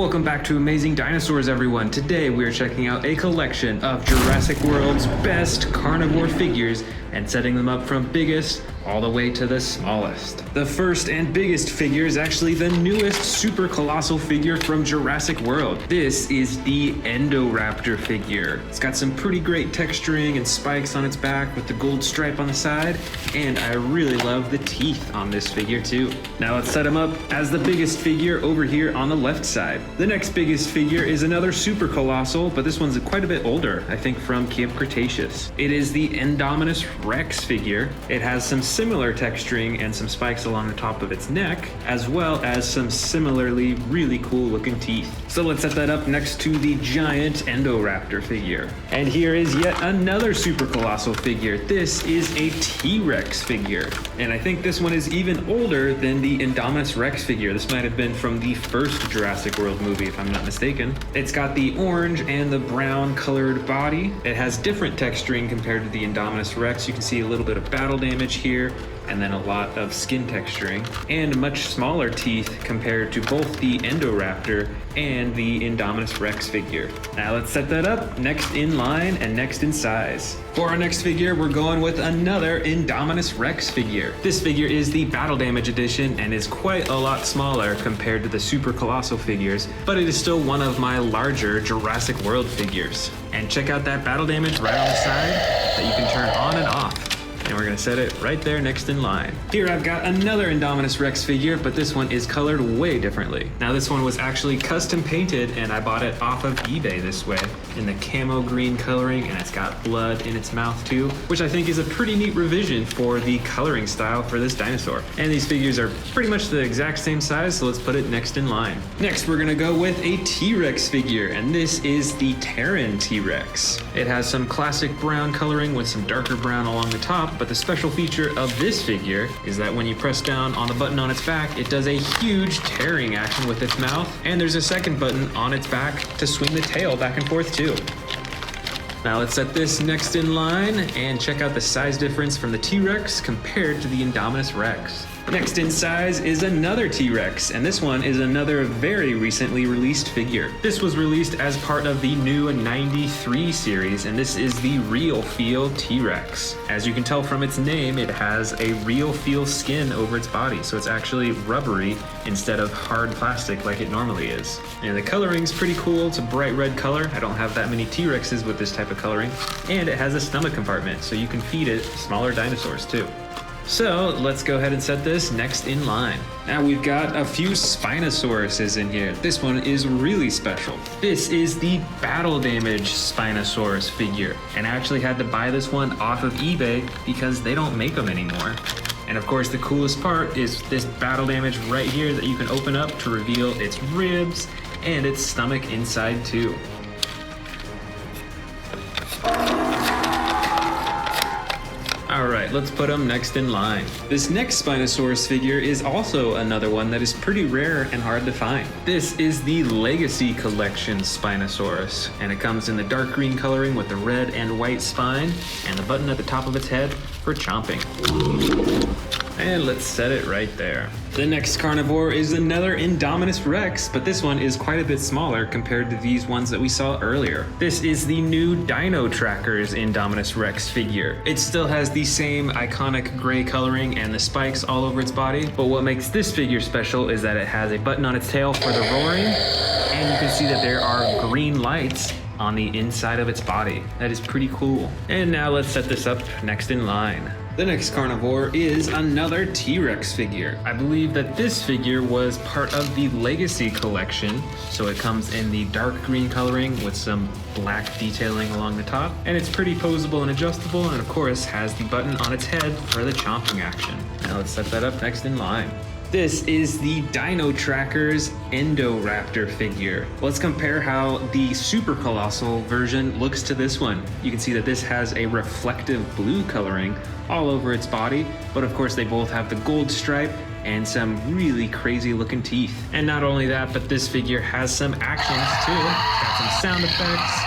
Welcome back to Amazing Dinosaurs, everyone. Today we are checking out a collection of Jurassic World's best carnivore figures and setting them up from biggest all the way to the smallest. The first and biggest figure is actually the newest super colossal figure from Jurassic World. This is the Indoraptor figure. It's got some pretty great texturing and spikes on its back with the gold stripe on the side, and I really love the teeth on this figure too. Now let's set him up as the biggest figure over here on the left side. The next biggest figure is another super colossal, but this one's quite a bit older, I think from Camp Cretaceous. It is the Indominus Rex figure. It has some similar texturing and some spikes along the top of its neck, as well as some similarly really cool looking teeth. So let's set that up next to the giant Indoraptor figure. And here is yet another super colossal figure. This is a T-Rex figure. And I think this one is even older than the Indominus Rex figure. This might have been from the first Jurassic World movie, if I'm not mistaken. It's got the orange and the brown colored body. It has different texturing compared to the Indominus Rex. You can see a little bit of battle damage here, and then a lot of skin texturing, and much smaller teeth compared to both the Indoraptor and the Indominus Rex figure. Now let's set that up next in line and next in size. For our next figure, we're going with another Indominus Rex figure. This figure is the Battle Damage edition and is quite a lot smaller compared to the super colossal figures, but it is still one of my larger Jurassic World figures. And check out that battle damage right on the side that you can turn on and off. And we're gonna set it right there next in line. Here I've got another Indominus Rex figure, but this one is colored way differently. Now this one was actually custom painted, and I bought it off of eBay this way in the camo green coloring, and it's got blood in its mouth too, which I think is a pretty neat revision for the coloring style for this dinosaur. And these figures are pretty much the exact same size, so let's put it next in line. Next we're gonna go with a T-Rex figure, and this is the Terran T-Rex. It has some classic brown coloring with some darker brown along the top, but the special feature of this figure is that when you press down on the button on its back, it does a huge tearing action with its mouth, and there's a second button on its back to swing the tail back and forth too. Now let's set this next in line and check out the size difference from the T-Rex compared to the Indominus Rex. Next in size is another T-Rex, and this one is another very recently released figure. This was released as part of the new 93 series, and this is the Real Feel T-Rex. As you can tell from its name, it has a real feel skin over its body, so it's actually rubbery instead of hard plastic like it normally is. And the coloring's pretty cool. It's a bright red color. I don't have that many T-Rexes with this type of coloring. And it has a stomach compartment, so you can feed it smaller dinosaurs too. So let's go ahead and set this next in line. Now we've got a few Spinosauruses in here. This one is really special. This is the Battle Damage Spinosaurus figure. And I actually had to buy this one off of eBay because they don't make them anymore. And of course the coolest part is this battle damage right here that you can open up to reveal its ribs and its stomach inside too. Alright, let's put them next in line. This next Spinosaurus figure is also another one that is pretty rare and hard to find. This is the Legacy Collection Spinosaurus, and it comes in the dark green coloring with the red and white spine, and the button at the top of its head for chomping. And let's set it right there. The next carnivore is another Indominus Rex, but this one is quite a bit smaller compared to these ones that we saw earlier. This is the new Dino Trackers Indominus Rex figure. It still has the same iconic gray coloring and the spikes all over its body, but what makes this figure special is that it has a button on its tail for the roaring, and you can see that there are green lights on the inside of its body. That is pretty cool. And now let's set this up next in line. The next carnivore is another T-Rex figure. I believe that this figure was part of the Legacy collection, so it comes in the dark green coloring with some black detailing along the top, and it's pretty posable and adjustable, and of course has the button on its head for the chomping action. Now let's set that up next in line. This is the Dino Trackers Indoraptor figure. Let's compare how the super colossal version looks to this one. You can see that this has a reflective blue coloring all over its body, but of course they both have the gold stripe and some really crazy looking teeth. And not only that, but this figure has some actions too. It's got some sound effects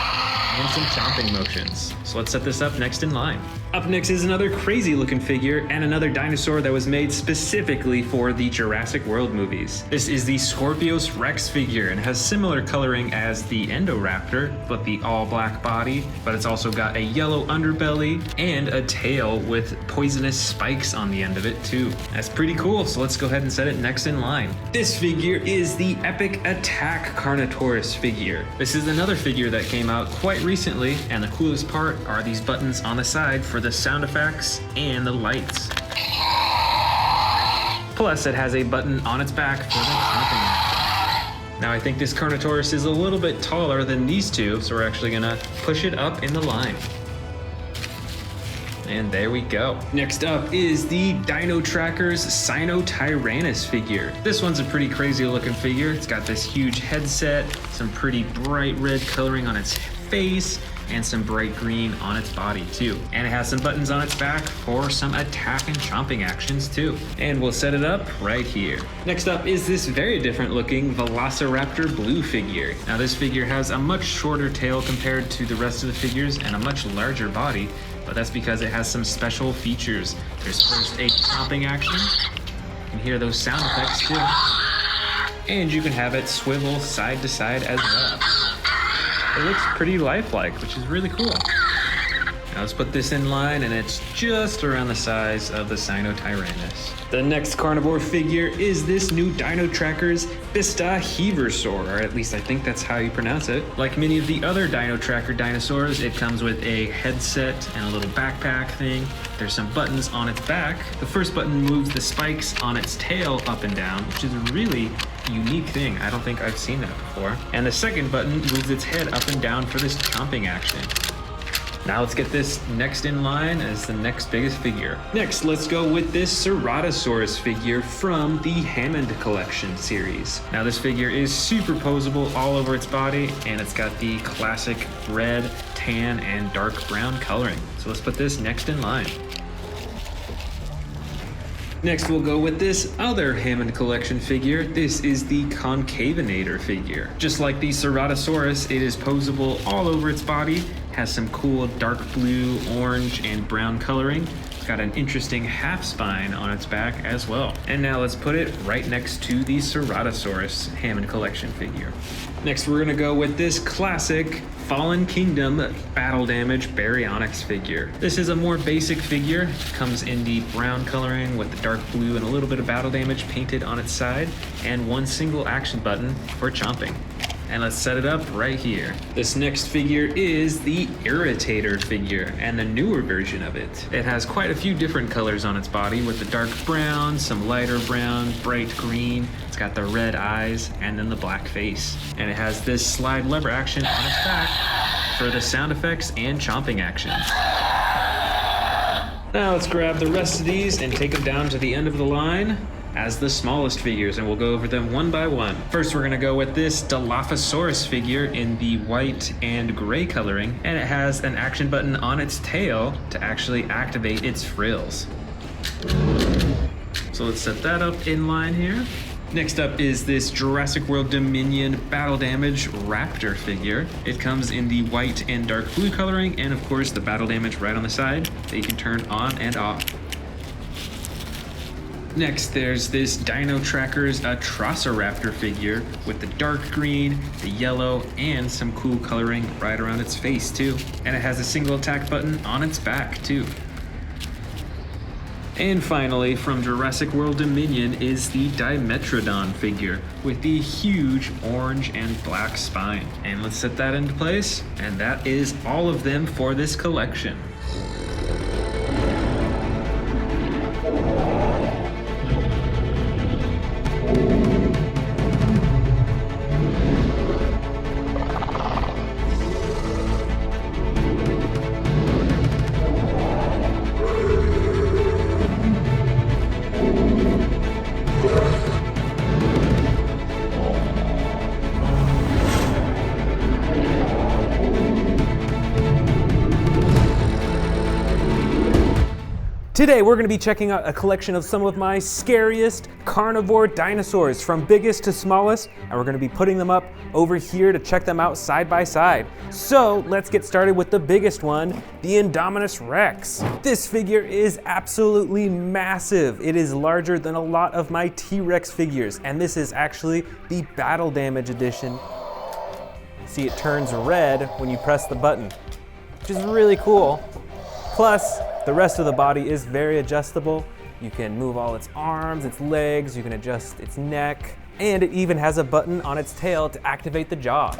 and some chomping motions. So let's set this up next in line. Up next is another crazy looking figure and another dinosaur that was made specifically for the Jurassic World movies. This is the Scorpius Rex figure and has similar coloring as the Indoraptor, but the all black body, but it's also got a yellow underbelly and a tail with poisonous spikes on the end of it too. That's pretty cool, so let's go ahead and set it next in line. This figure is the Epic Attack Carnivores figure. This is another figure that came out quite recently, and the coolest part are these buttons on the side for the sound effects and the lights. Plus, it has a button on its back for the chomping action. Now, I think this Carnivores is a little bit taller than these two, so we're actually gonna push it up in the line. And there we go. Next up is the Dino Tracker's Sinotyrannus figure. This one's a pretty crazy looking figure. It's got this huge headset, some pretty bright red coloring on its face, and some bright green on its body too. And it has some buttons on its back for some attack and chomping actions too. And we'll set it up right here. Next up is this very different looking Velociraptor blue figure. Now this figure has a much shorter tail compared to the rest of the figures and a much larger body, but that's because it has some special features. There's first a chomping action. You can hear those sound effects too. And you can have it swivel side to side as well. It looks pretty lifelike, which is really cool. Now let's put this in line, and it's just around the size of the Sinotyrannus. The next carnivore figure is this new Dino Tracker's Spinosaurus, or at least I think that's how you pronounce it. Like many of the other Dino Tracker dinosaurs, it comes with a headset and a little backpack thing. There's some buttons on its back. The first button moves the spikes on its tail up and down, which is a really unique thing. I don't think I've seen that before. And the second button moves its head up and down for this chomping action. Now let's get this next in line as the next biggest figure. Next, let's go with this Ceratosaurus figure from the Hammond Collection series. Now this figure is superposable all over its body, and it's got the classic red, tan, and dark brown coloring. So let's put this next in line. Next, we'll go with this other Hammond Collection figure. This is the Concavinator figure. Just like the Ceratosaurus, it is posable all over its body, has some cool dark blue, orange, and brown coloring. It's got an interesting half spine on its back as well. And now let's put it right next to the Ceratosaurus Hammond Collection figure. Next, we're gonna go with this classic Fallen Kingdom Battle Damage Baryonyx figure. This is a more basic figure. It comes in the brown coloring with the dark blue and a little bit of battle damage painted on its side, and one single action button for chomping. And let's set it up right here. This next figure is the Irritator figure, and the newer version of it. It has quite a few different colors on its body, with the dark brown, some lighter brown, bright green. It's got the red eyes, and then the black face. And it has this slide lever action on its back for the sound effects and chomping actions. Now let's grab the rest of these and take them down to the end of the line as the smallest figures, and we'll go over them one by one. First, we're gonna go with this Dilophosaurus figure in the white and gray coloring, and it has an action button on its tail to actually activate its frills. So let's set that up in line here. Next up is this Jurassic World Dominion Battle Damage Raptor figure. It comes in the white and dark blue coloring, and of course the battle damage right on the side that you can turn on and off. Next, there's this Dino Tracker's Atrociraptor figure with the dark green, the yellow, and some cool coloring right around its face too. And it has a single attack button on its back too. And finally, from Jurassic World Dominion is the Dimetrodon figure with the huge orange and black spine. And let's set that into place, and that is all of them for this collection. Today we're going to be checking out a collection of some of my scariest carnivore dinosaurs from biggest to smallest, and we're going to be putting them up over here to check them out side by side. So let's get started with the biggest one, the Indominus Rex. This figure is absolutely massive. It is larger than a lot of my T-Rex figures, and this is actually the battle damage edition. See, it turns red when you press the button, which is really cool. Plus, the rest of the body is very adjustable. You can move all its arms, its legs, you can adjust its neck, and it even has a button on its tail to activate the jaw.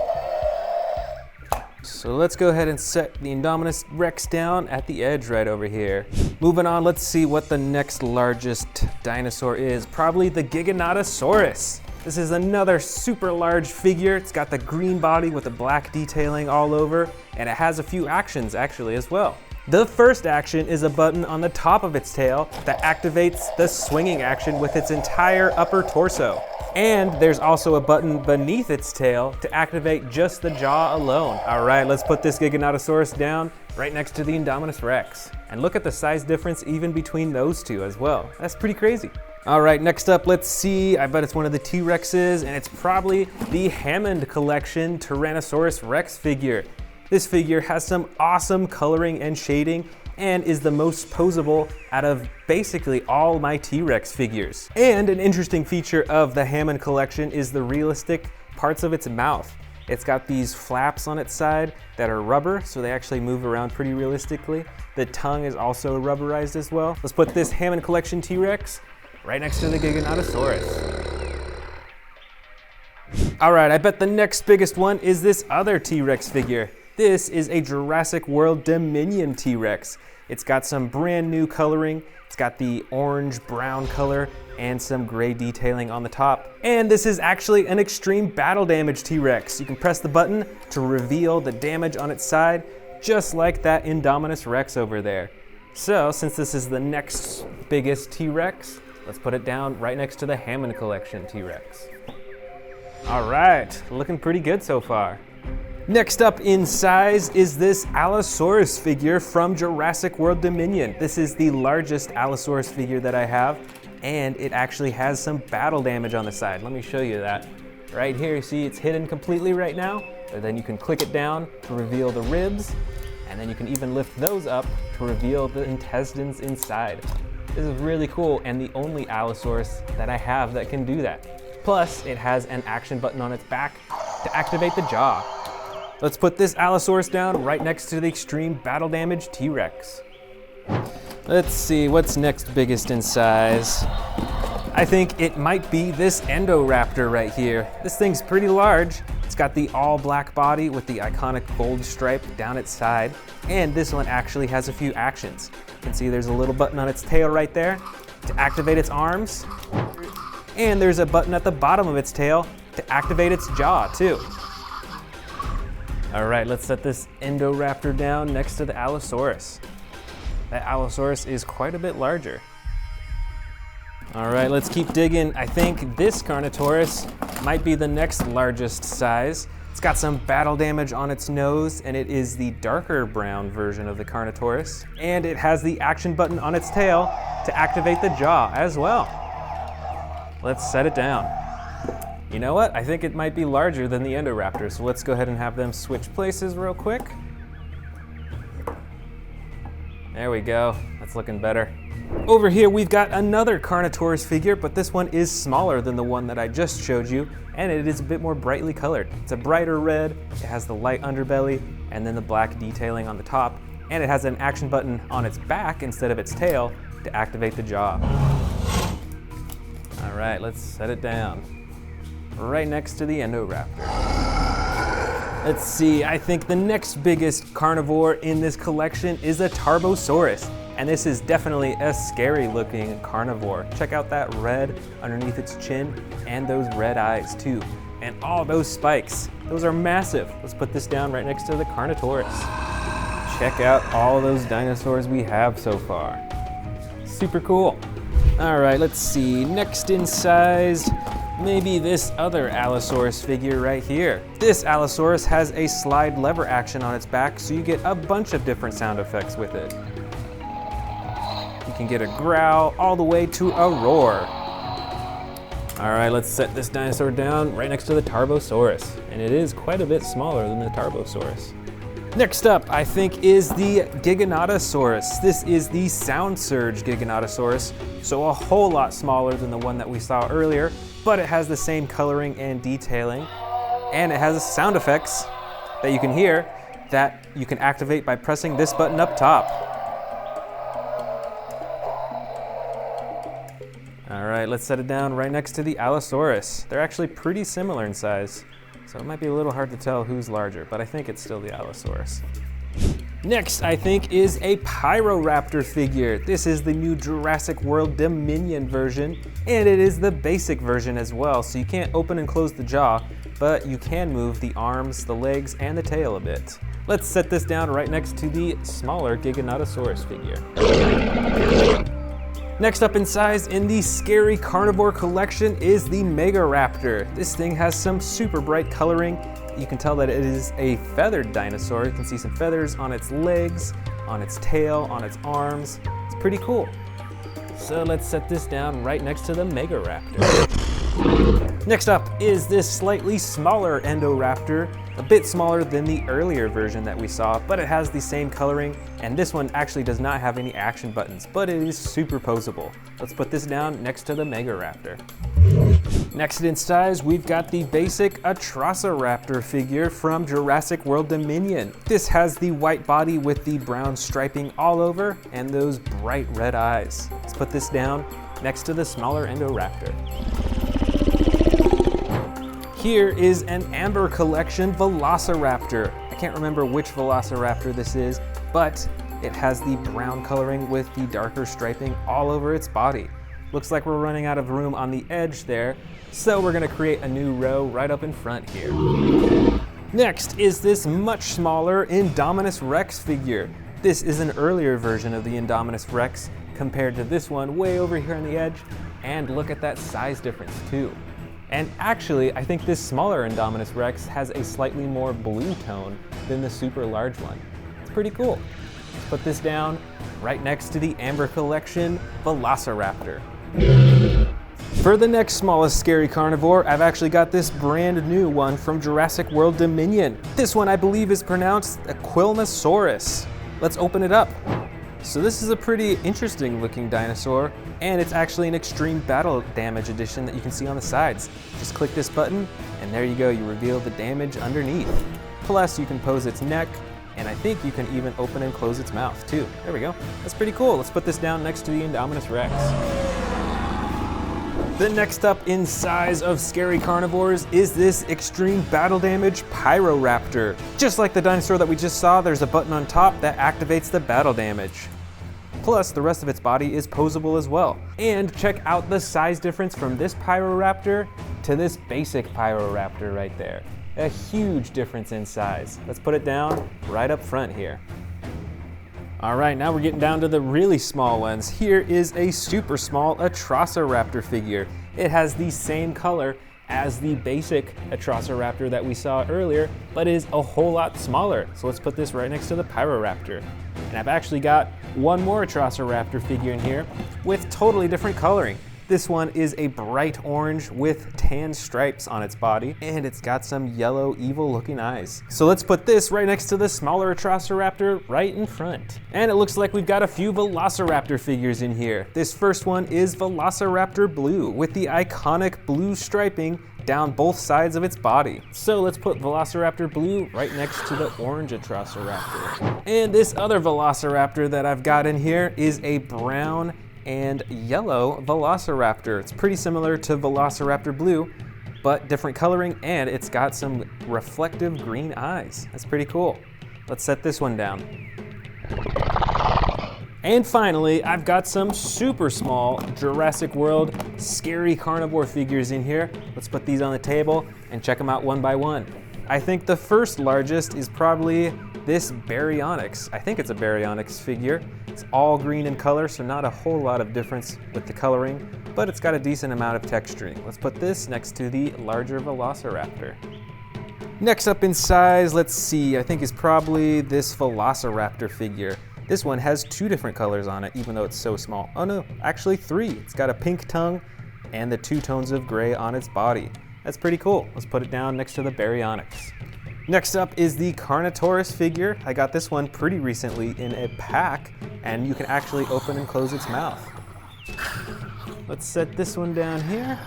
So let's go ahead and set the Indominus Rex down at the edge right over here. Moving on, let's see what the next largest dinosaur is. Probably the Giganotosaurus. This is another super large figure. It's got the green body with the black detailing all over, and it has a few actions actually as well. The first action is a button on the top of its tail that activates the swinging action with its entire upper torso. And there's also a button beneath its tail to activate just the jaw alone. All right, let's put this Giganotosaurus down right next to the Indominus Rex. And look at the size difference even between those two as well. That's pretty crazy. All right, next up, let's see. I bet it's one of the T-Rexes, and it's probably the Hammond Collection Tyrannosaurus Rex figure. This figure has some awesome coloring and shading and is the most posable out of basically all my T-Rex figures. And an interesting feature of the Hammond Collection is the realistic parts of its mouth. It's got these flaps on its side that are rubber, so they actually move around pretty realistically. The tongue is also rubberized as well. Let's put this Hammond Collection T-Rex right next to the Giganotosaurus. All right, I bet the next biggest one is this other T-Rex figure. This is a Jurassic World Dominion T-Rex. It's got some brand new coloring. It's got the orange-brown color and some gray detailing on the top. And this is actually an extreme battle damage T-Rex. You can press the button to reveal the damage on its side, just like that Indominus Rex over there. So, since this is the next biggest T-Rex, let's put it down right next to the Hammond Collection T-Rex. All right, looking pretty good so far. Next up in size is this Allosaurus figure from Jurassic World Dominion. This is the largest Allosaurus figure that I have, and it actually has some battle damage on the side. Let me show you that. Right here, you see it's hidden completely right now, but then you can click it down to reveal the ribs, and then you can even lift those up to reveal the intestines inside. This is really cool, and the only Allosaurus that I have that can do that. Plus, it has an action button on its back to activate the jaw. Let's put this Allosaurus down right next to the extreme battle damage T-Rex. Let's see, what's next biggest in size? I think it might be this Indoraptor right here. This thing's pretty large. It's got the all black body with the iconic gold stripe down its side. And this one actually has a few actions. You can see there's a little button on its tail right there to activate its arms. And there's a button at the bottom of its tail to activate its jaw too. All right, let's set this Indoraptor down next to the Allosaurus. That Allosaurus is quite a bit larger. All right, let's keep digging. I think this Carnivores might be the next largest size. It's got some battle damage on its nose, and it is the darker brown version of the Carnivores. And it has the action button on its tail to activate the jaw as well. Let's set it down. You know what? I think it might be larger than the Indoraptor, so let's go ahead and have them switch places real quick. There we go. That's looking better. Over here, we've got another Carnivores figure, but this one is smaller than the one that I just showed you, and it is a bit more brightly colored. It's a brighter red, it has the light underbelly, and then the black detailing on the top, and it has an action button on its back instead of its tail to activate the jaw. All right, let's set it down right next to the Indoraptor. Let's see, I think the next biggest carnivore in this collection is a Tarbosaurus. And this is definitely a scary looking carnivore. Check out that red underneath its chin and those red eyes too. And all those spikes, those are massive. Let's put this down right next to the Carnivores. Check out all those dinosaurs we have so far. Super cool. All right, let's see, next in size, maybe this other Allosaurus figure right here. This Allosaurus has a slide lever action on its back, so you get a bunch of different sound effects with it. You You can get a growl all the way to a roar. All right, let's set this dinosaur down right next to the Tarbosaurus. And it is quite a bit smaller than the Tarbosaurus. Next up, I think, is the Giganotosaurus. This is the Sound Surge Giganotosaurus, so a whole lot smaller than the one that we saw earlier, but it has the same coloring and detailing, and it has sound effects that you can hear that you can activate by pressing this button up top. All right, let's set it down right next to the Allosaurus. They're actually pretty similar in size, so it might be a little hard to tell who's larger, but I think it's still the Allosaurus. Next, I think, is a Pyroraptor figure. This is the new Jurassic World Dominion version, and it is the basic version as well, so you can't open and close the jaw, but you can move the arms, the legs, and the tail a bit. Let's set this down right next to the smaller Giganotosaurus figure. Next up in size in the Scary Carnivore collection is the Megaraptor. This thing has some super bright coloring. You can tell that it is a feathered dinosaur. You can see some feathers on its legs, on its tail, on its arms. It's pretty cool. So let's set this down right next to the Megaraptor. Next up is this slightly smaller Indoraptor, a bit smaller than the earlier version that we saw, but it has the same coloring, and this one actually does not have any action buttons, but it is superposable. Let's put this down next to the Megaraptor. Next in size, we've got the basic Atrociraptor figure from Jurassic World Dominion. This has the white body with the brown striping all over and those bright red eyes. Let's put this down next to the smaller Indoraptor. Here is an Amber Collection Velociraptor. I can't remember which Velociraptor this is, but it has the brown coloring with the darker striping all over its body. Looks like we're running out of room on the edge there, so we're gonna create a new row right up in front here. Next is this much smaller Indominus Rex figure. This is an earlier version of the Indominus Rex compared to this one way over here on the edge, and look at that size difference too. And actually, I think this smaller Indominus Rex has a slightly more blue tone than the super large one. It's pretty cool. Let's put this down right next to the Amber Collection Velociraptor. For the next smallest scary carnivore, I've actually got this brand new one from Jurassic World Dominion. This one I believe is pronounced Aquilnosaurus. Let's open it up. So this is a pretty interesting looking dinosaur, and it's actually an extreme battle damage edition that you can see on the sides. Just click this button, and there you go, you reveal the damage underneath. Plus, you can pose its neck, and I think you can even open and close its mouth too. There we go. That's pretty cool. Let's put this down next to the Indominus Rex. The next up in size of scary carnivores is this extreme battle damage Pyroraptor. Just like the dinosaur that we just saw, there's a button on top that activates the battle damage. Plus, the rest of its body is posable as well. And check out the size difference from this Pyroraptor to this basic Pyroraptor right there. A huge difference in size. Let's put it down right up front here. All right, now we're getting down to the really small ones. Here is a super small Atrociraptor figure. It has the same color as the basic Atrociraptor that we saw earlier, but is a whole lot smaller. So let's put this right next to the Pyroraptor. And I've actually got one more Atrociraptor figure in here with totally different coloring. This one is a bright orange with tan stripes on its body, and it's got some yellow, evil looking eyes. So let's put this right next to the smaller Atrociraptor right in front. And it looks like we've got a few Velociraptor figures in here. This first one is Velociraptor Blue with the iconic blue striping down both sides of its body. So let's put Velociraptor Blue right next to the orange Atrociraptor. And this other Velociraptor that I've got in here is a brown and yellow Velociraptor. It's pretty similar to Velociraptor Blue, but different coloring, and it's got some reflective green eyes. That's pretty cool. Let's set this one down. And finally, I've got some super small Jurassic World scary carnivore figures in here. Let's put these on the table and check them out one by one. I think the first largest is probably this Baryonyx. I think it's a Baryonyx figure. It's all green in color, so not a whole lot of difference with the coloring, but it's got a decent amount of texturing. Let's put this next to the larger Velociraptor. Next up in size, let's see, I think is probably this Velociraptor figure. This one has 2 different colors on it, even though it's so small. Oh no, actually 3. It's got a pink tongue and the 2 tones of gray on its body. That's pretty cool. Let's put it down next to the Baryonyx. Next up is the Carnivores figure. I got this one pretty recently in a pack, and you can actually open and close its mouth. Let's set this one down here.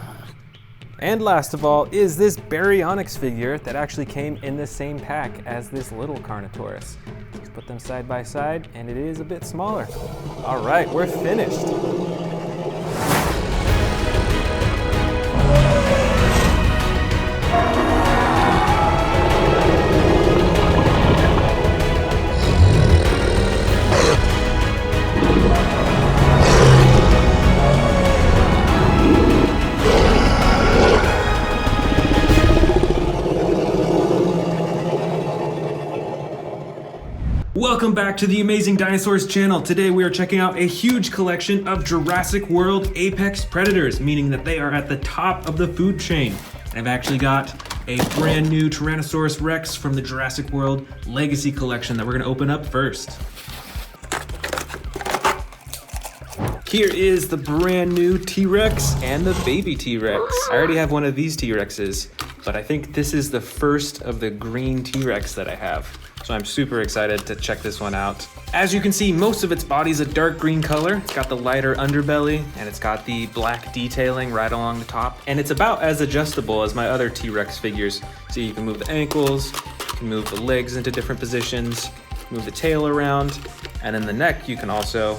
And last of all is this Baryonyx figure that actually came in the same pack as this little Carnivores. Let's put them side by side, and it is a bit smaller. All right, we're finished. Welcome back to the Amazing Dinosaurs channel. Today we are checking out a huge collection of Jurassic World apex predators, meaning that they are at the top of the food chain. And I've actually got a brand new Tyrannosaurus Rex from the Jurassic World Legacy collection that we're gonna open up first. Here is the brand new T-Rex and the baby T-Rex. I already have one of these T-Rexes, but I think this is the first of the green T-Rex that I have. So I'm super excited to check this one out. As you can see, most of its body is a dark green color. It's got the lighter underbelly, and it's got the black detailing right along the top. And it's about as adjustable as my other T-Rex figures. So you can move the ankles, you can move the legs into different positions, move the tail around, and then the neck you can also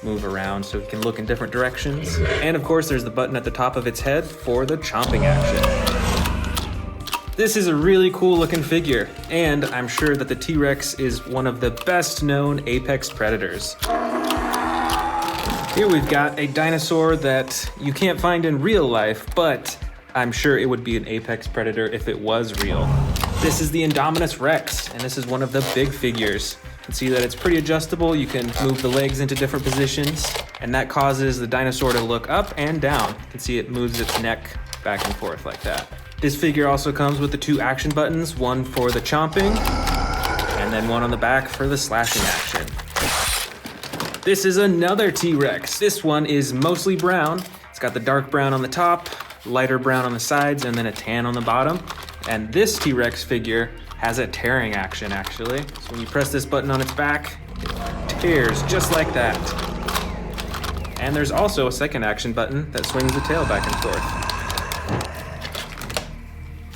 move around so it can look in different directions. And of course, there's the button at the top of its head for the chomping action. This is a really cool looking figure, and I'm sure that the T-Rex is one of the best known apex predators. Here we've got a dinosaur that you can't find in real life, but I'm sure it would be an apex predator if it was real. This is the Indominus Rex, and this is one of the big figures. You can see that it's pretty adjustable. You can move the legs into different positions, and that causes the dinosaur to look up and down. You can see it moves its neck back and forth like that. This figure also comes with the 2 action buttons, one for the chomping, and then one on the back for the slashing action. This is another T-Rex. This one is mostly brown. It's got the dark brown on the top, lighter brown on the sides, and then a tan on the bottom. And this T-Rex figure has a tearing action, actually. So when you press this button on its back, it tears just like that. And there's also a second action button that swings the tail back and forth.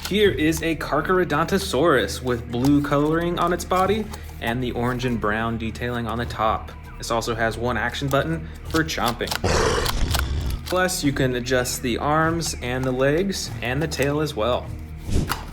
Here is a Carcharodontosaurus with blue coloring on its body and the orange and brown detailing on the top. This also has 1 action button for chomping. Plus, you can adjust the arms and the legs and the tail as well.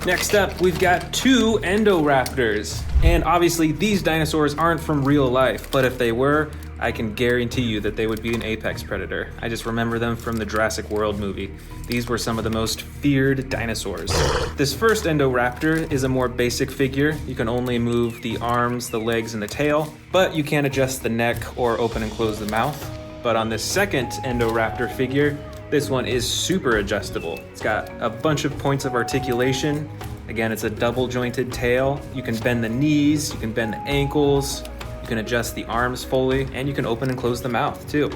Next up, we've got 2 Indoraptors. And obviously, these dinosaurs aren't from real life, but if they were, I can guarantee you that they would be an apex predator. I just remember them from the Jurassic World movie. These were some of the most feared dinosaurs. This first Indoraptor is a more basic figure. You can only move the arms, the legs, and the tail, but you can't adjust the neck or open and close the mouth. But on this second Indoraptor figure, this one is super adjustable. It's got a bunch of points of articulation. Again, it's a double jointed tail. You can bend the knees, you can bend the ankles, you can adjust the arms fully, and you can open and close the mouth too.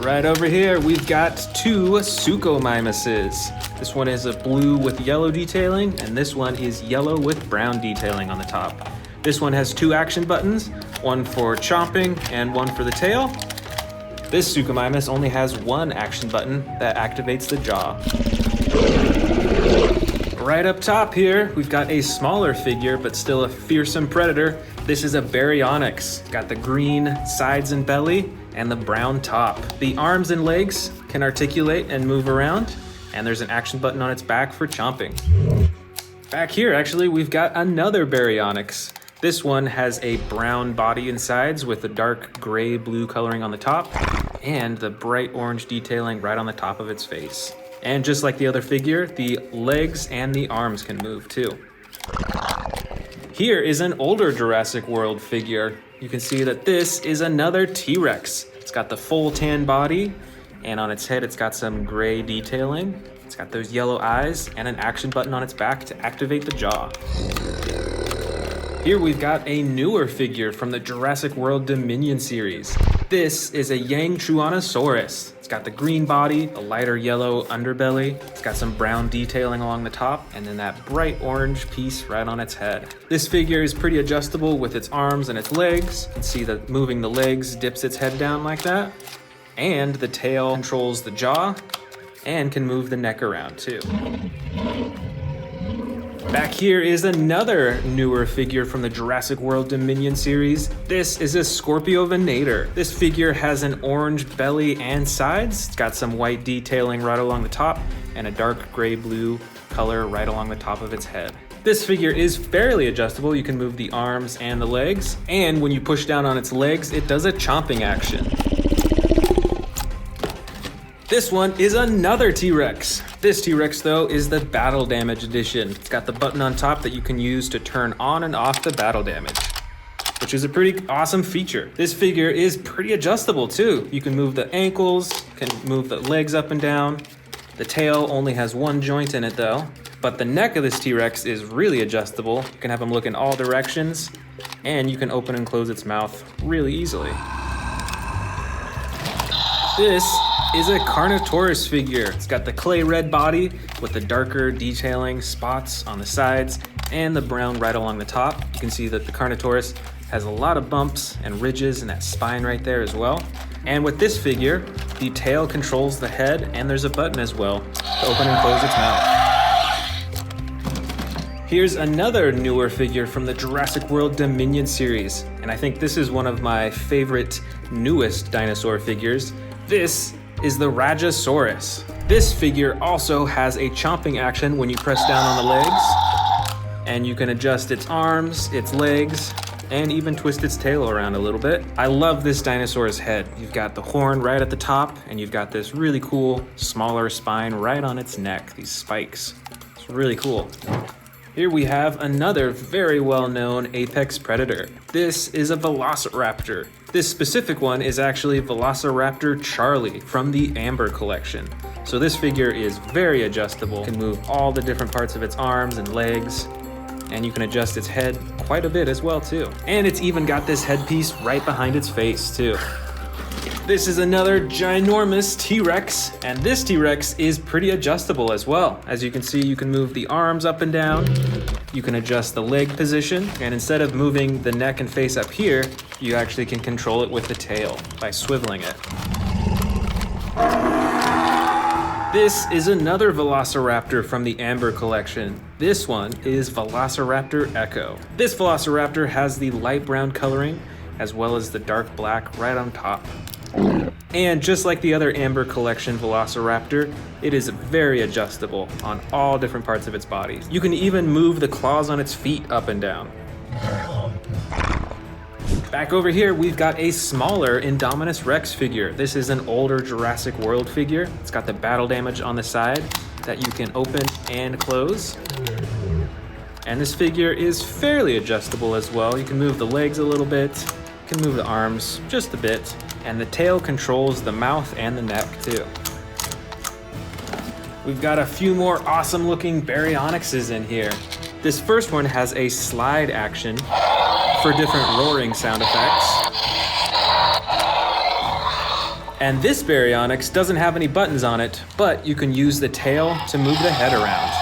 Right over here, we've got 2 Suchomimuses. This one is a blue with yellow detailing, and this one is yellow with brown detailing on the top. This one has 2 action buttons, one for chomping and one for the tail. This Suchomimus only has 1 action button that activates the jaw. Right up top here, we've got a smaller figure, but still a fearsome predator. This is a Baryonyx. It's got the green sides and belly and the brown top. The arms and legs can articulate and move around, and there's an action button on its back for chomping. Back here, actually, we've got another Baryonyx. This one has a brown body and sides with the dark gray-blue coloring on the top, and the bright orange detailing right on the top of its face. And just like the other figure, the legs and the arms can move too. Here is an older Jurassic World figure. You can see that this is another T-Rex. It's got the full tan body, and on its head it's got some gray detailing. It's got those yellow eyes and an action button on its back to activate the jaw. Here we've got a newer figure from the Jurassic World Dominion series. This is a Yangchuanosaurus. It's got the green body, a lighter yellow underbelly. It's got some brown detailing along the top, and then that bright orange piece right on its head. This figure is pretty adjustable with its arms and its legs. You can see that moving the legs dips its head down like that. And the tail controls the jaw and can move the neck around too. Back here is another newer figure from the Jurassic World Dominion series. This is a Scorpiovenator. This figure has an orange belly and sides. It's got some white detailing right along the top and a dark gray-blue color right along the top of its head. This figure is fairly adjustable. You can move the arms and the legs. And when you push down on its legs, it does a chomping action. This one is another T-Rex. This T-Rex though is the battle damage edition. It's got the button on top that you can use to turn on and off the battle damage, which is a pretty awesome feature. This figure is pretty adjustable too. You can move the ankles, can move the legs up and down. The tail only has one joint in it though, but the neck of this T-Rex is really adjustable. You can have him look in all directions, and you can open and close its mouth really easily. This is a Carnivores figure. It's got the clay red body with the darker detailing spots on the sides and the brown right along the top. You can see that the Carnivores has a lot of bumps and ridges and that spine right there as well. And with this figure, the tail controls the head, and there's a button as well to open and close its mouth. Here's another newer figure from the Jurassic World Dominion series, and I think this is one of my favorite newest dinosaur figures. This is the Rajasaurus. This figure also has a chomping action when you press down on the legs, and you can adjust its arms, its legs, and even twist its tail around a little bit. I love this dinosaur's head. You've got the horn right at the top, and you've got this really cool, smaller spine right on its neck, these spikes. It's really cool. Here we have another very well-known apex predator. This is a Velociraptor. This specific one is actually Velociraptor Charlie from the Amber collection. So this figure is very adjustable, can move all the different parts of its arms and legs, and you can adjust its head quite a bit as well too. And it's even got this headpiece right behind its face too. This is another ginormous T-Rex, and this T-Rex is pretty adjustable as well. As you can see, you can move the arms up and down, you can adjust the leg position, and instead of moving the neck and face up here, you actually can control it with the tail by swiveling it. This is another Velociraptor from the Amber collection. This one is Velociraptor Echo. This Velociraptor has the light brown coloring as well as the dark black right on top. And just like the other Amber collection Velociraptor, it is very adjustable on all different parts of its body. You can even move the claws on its feet up and down. Back over here, we've got a smaller Indominus Rex figure. This is an older Jurassic World figure. It's got the battle damage on the side that you can open and close. And this figure is fairly adjustable as well. You can move the legs a little bit, you can move the arms just a bit, and the tail controls the mouth and the neck too. We've got a few more awesome looking Baryonyxes in here. This first one has a slide action for different roaring sound effects. And this Baryonyx doesn't have any buttons on it, but you can use the tail to move the head around.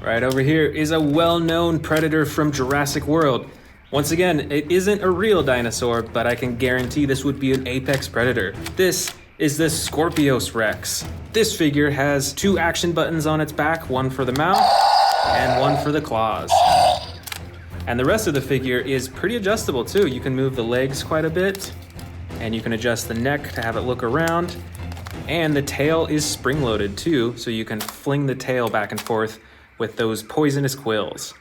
Right over here is a well-known predator from Jurassic World. Once again, it isn't a real dinosaur, but I can guarantee this would be an apex predator. This is the Scorpius Rex. This figure has 2 action buttons on its back, one for the mouth and one for the claws. And the rest of the figure is pretty adjustable too. You can move the legs quite a bit, and you can adjust the neck to have it look around. And the tail is spring-loaded too, so you can fling the tail back and forth with those poisonous quills.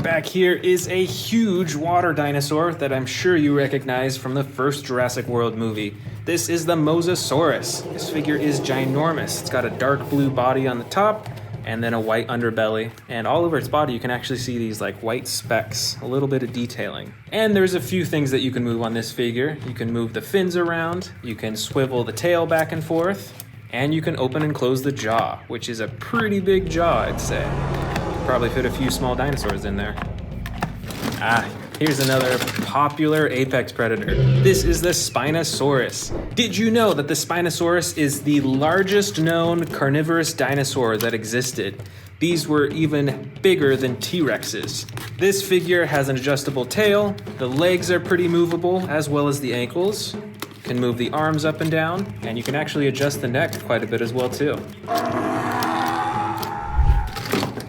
Back here is a huge water dinosaur that I'm sure you recognize from the first Jurassic World movie. This is the Mosasaurus. This figure is ginormous. It's got a dark blue body on the top and then a white underbelly. And all over its body you can actually see these like white specks, a little bit of detailing. And there's a few things that you can move on this figure. You can move the fins around, you can swivel the tail back and forth, And you can open and close the jaw, which is a pretty big jaw, I'd say. Probably fit a few small dinosaurs in there. Here's another popular apex predator. This is the Spinosaurus. Did you know that the Spinosaurus is the largest known carnivorous dinosaur that existed? These were even bigger than T-Rexes. This figure has an adjustable tail. The legs are pretty movable, as well as the ankles. You can move the arms up and down, and you can actually adjust the neck quite a bit as well too.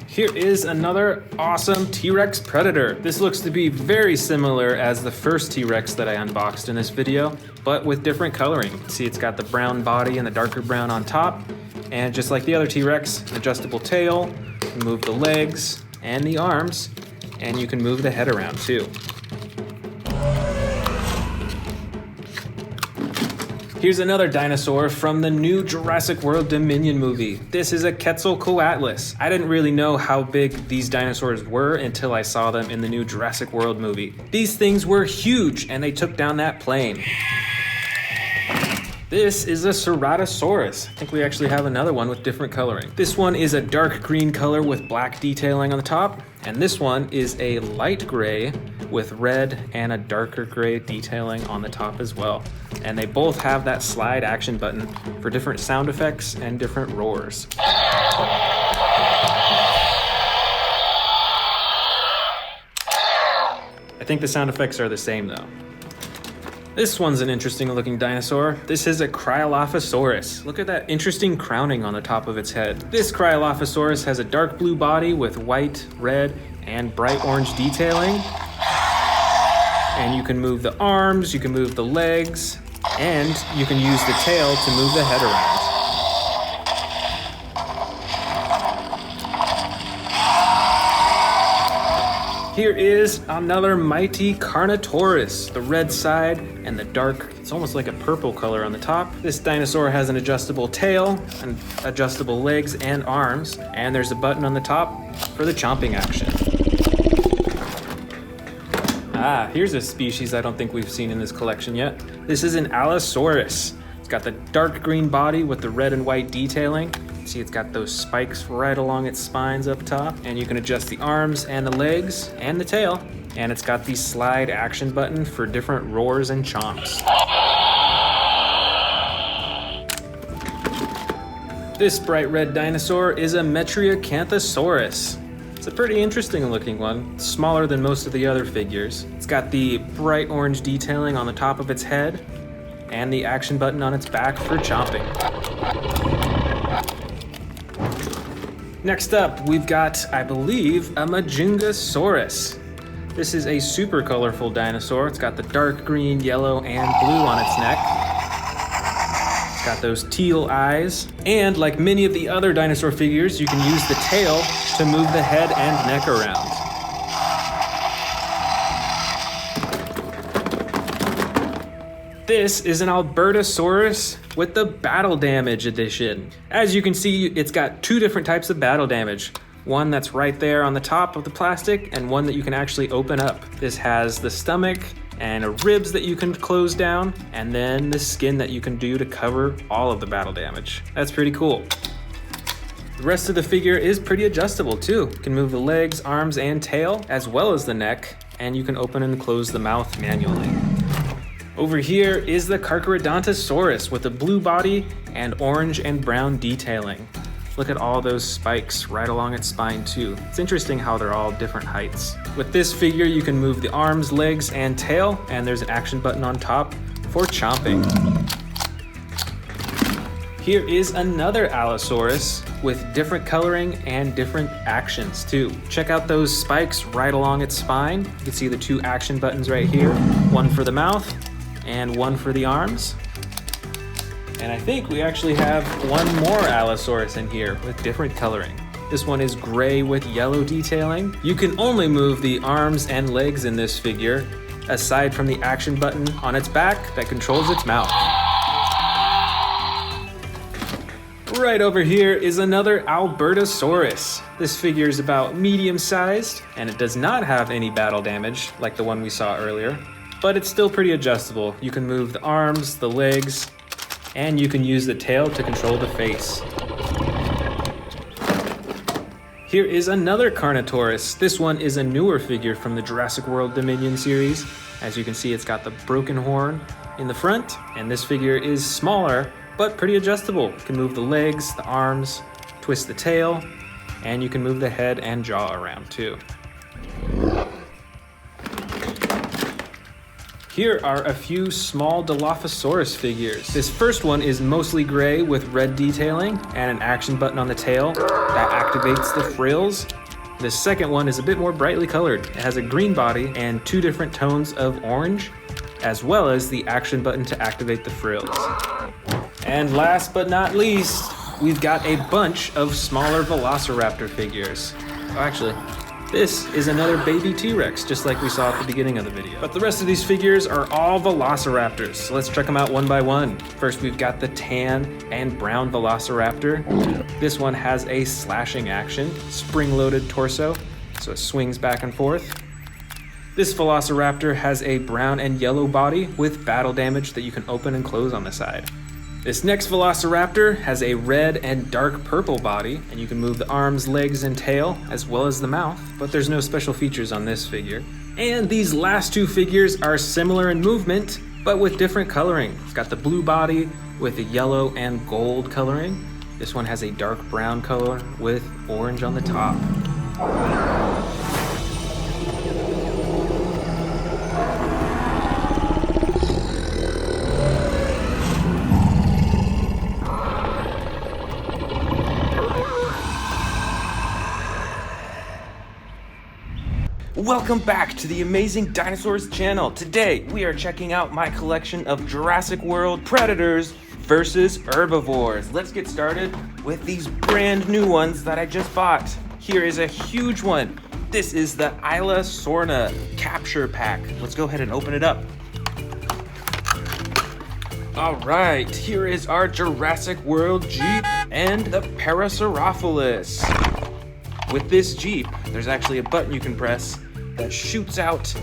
Here is another awesome T-Rex predator. This looks to be very similar as the first T-Rex that I unboxed in this video, but with different coloring. See, it's got the brown body and the darker brown on top. And just like the other T-Rex, adjustable tail, you can move the legs and the arms, and you can move the head around too. Here's another dinosaur from the new Jurassic World Dominion movie. This is a Quetzalcoatlus. I didn't really know how big these dinosaurs were until I saw them in the new Jurassic World movie. These things were huge, and they took down that plane. This is a Ceratosaurus. I think we actually have another one with different coloring. This one is a dark green color with black detailing on the top, and this one is a light gray with red and a darker gray detailing on the top as well. And they both have that slide action button for different sound effects and different roars. I think the sound effects are the same though. This one's an interesting looking dinosaur. This is a Cryolophosaurus. Look at that interesting crowning on the top of its head. This Cryolophosaurus has a dark blue body with white, red, and bright orange detailing. And you can move the arms, you can move the legs, and you can use the tail to move the head around. Here is another mighty Carnivores, the red side and the dark, it's almost like a purple color on the top. This dinosaur has an adjustable tail and adjustable legs and arms, and there's a button on the top for the chomping action. Here's a species I don't think we've seen in this collection yet. This is an Allosaurus. It's got the dark green body with the red and white detailing. See, it's got those spikes right along its spines up top, and you can adjust the arms and the legs and the tail. And it's got the slide action button for different roars and chomps. This bright red dinosaur is a Metriacanthosaurus. It's a pretty interesting looking one. It's smaller than most of the other figures. It's got the bright orange detailing on the top of its head and the action button on its back for chomping. Next up, we've got, I believe, a Majungasaurus. This is a super colorful dinosaur. It's got the dark green, yellow, and blue on its neck. It's got those teal eyes. And like many of the other dinosaur figures, you can use the tail to move the head and neck around. This is an Albertosaurus with the battle damage edition. As you can see, it's got two different types of battle damage. One that's right there on the top of the plastic and one that you can actually open up. This has the stomach and ribs that you can close down, and then the skin that you can do to cover all of the battle damage. That's pretty cool. The rest of the figure is pretty adjustable too. You can move the legs, arms, and tail, as well as the neck, and you can open and close the mouth manually. Over here is the Carcharodontosaurus with a blue body and orange and brown detailing. Look at all those spikes right along its spine too. It's interesting how they're all different heights. With this figure, you can move the arms, legs, and tail, and there's an action button on top for chomping. Here is another Allosaurus with different coloring and different actions too. Check out those spikes right along its spine. You can see the two action buttons right here, one for the mouth and one for the arms. And I think we actually have one more Allosaurus in here with different coloring. This one is gray with yellow detailing. You can only move the arms and legs in this figure, aside from the action button on its back that controls its mouth. Right over here is another Albertosaurus. This figure is about medium-sized, and it does not have any battle damage like the one we saw earlier, but it's still pretty adjustable. You can move the arms, the legs, and you can use the tail to control the face. Here is another Carnivores. This one is a newer figure from the Jurassic World Dominion series. As you can see, it's got the broken horn in the front, and this figure is smaller, but pretty adjustable. You can move the legs, the arms, twist the tail, and you can move the head and jaw around too. Here are a few small Dilophosaurus figures. This first one is mostly gray with red detailing and an action button on the tail that activates the frills. The second one is a bit more brightly colored. It has a green body and 2 different tones of orange, as well as the action button to activate the frills. And last but not least, we've got a bunch of smaller Velociraptor figures. Oh, actually, this is another baby T-Rex, just like we saw at the beginning of the video. But the rest of these figures are all Velociraptors, so let's check them out one by one. First, we've got the tan and brown Velociraptor. This one has a slashing action, spring-loaded torso, so it swings back and forth. This Velociraptor has a brown and yellow body with battle damage that you can open and close on the side. This next Velociraptor has a red and dark purple body, and you can move the arms, legs, and tail, as well as the mouth, but there's no special features on this figure. And these last 2 figures are similar in movement, but with different coloring. It's got the blue body with a yellow and gold coloring. This one has a dark brown color with orange on the top. Welcome back to the Amazing Dinosaurs channel. Today, we are checking out my collection of Jurassic World predators versus herbivores. Let's get started with these brand new ones that I just bought. Here is a huge one. This is the Isla Sorna capture pack. Let's go ahead and open it up. All right, here is our Jurassic World Jeep and the Parasaurolophus. With this Jeep, there's actually a button you can press that shoots out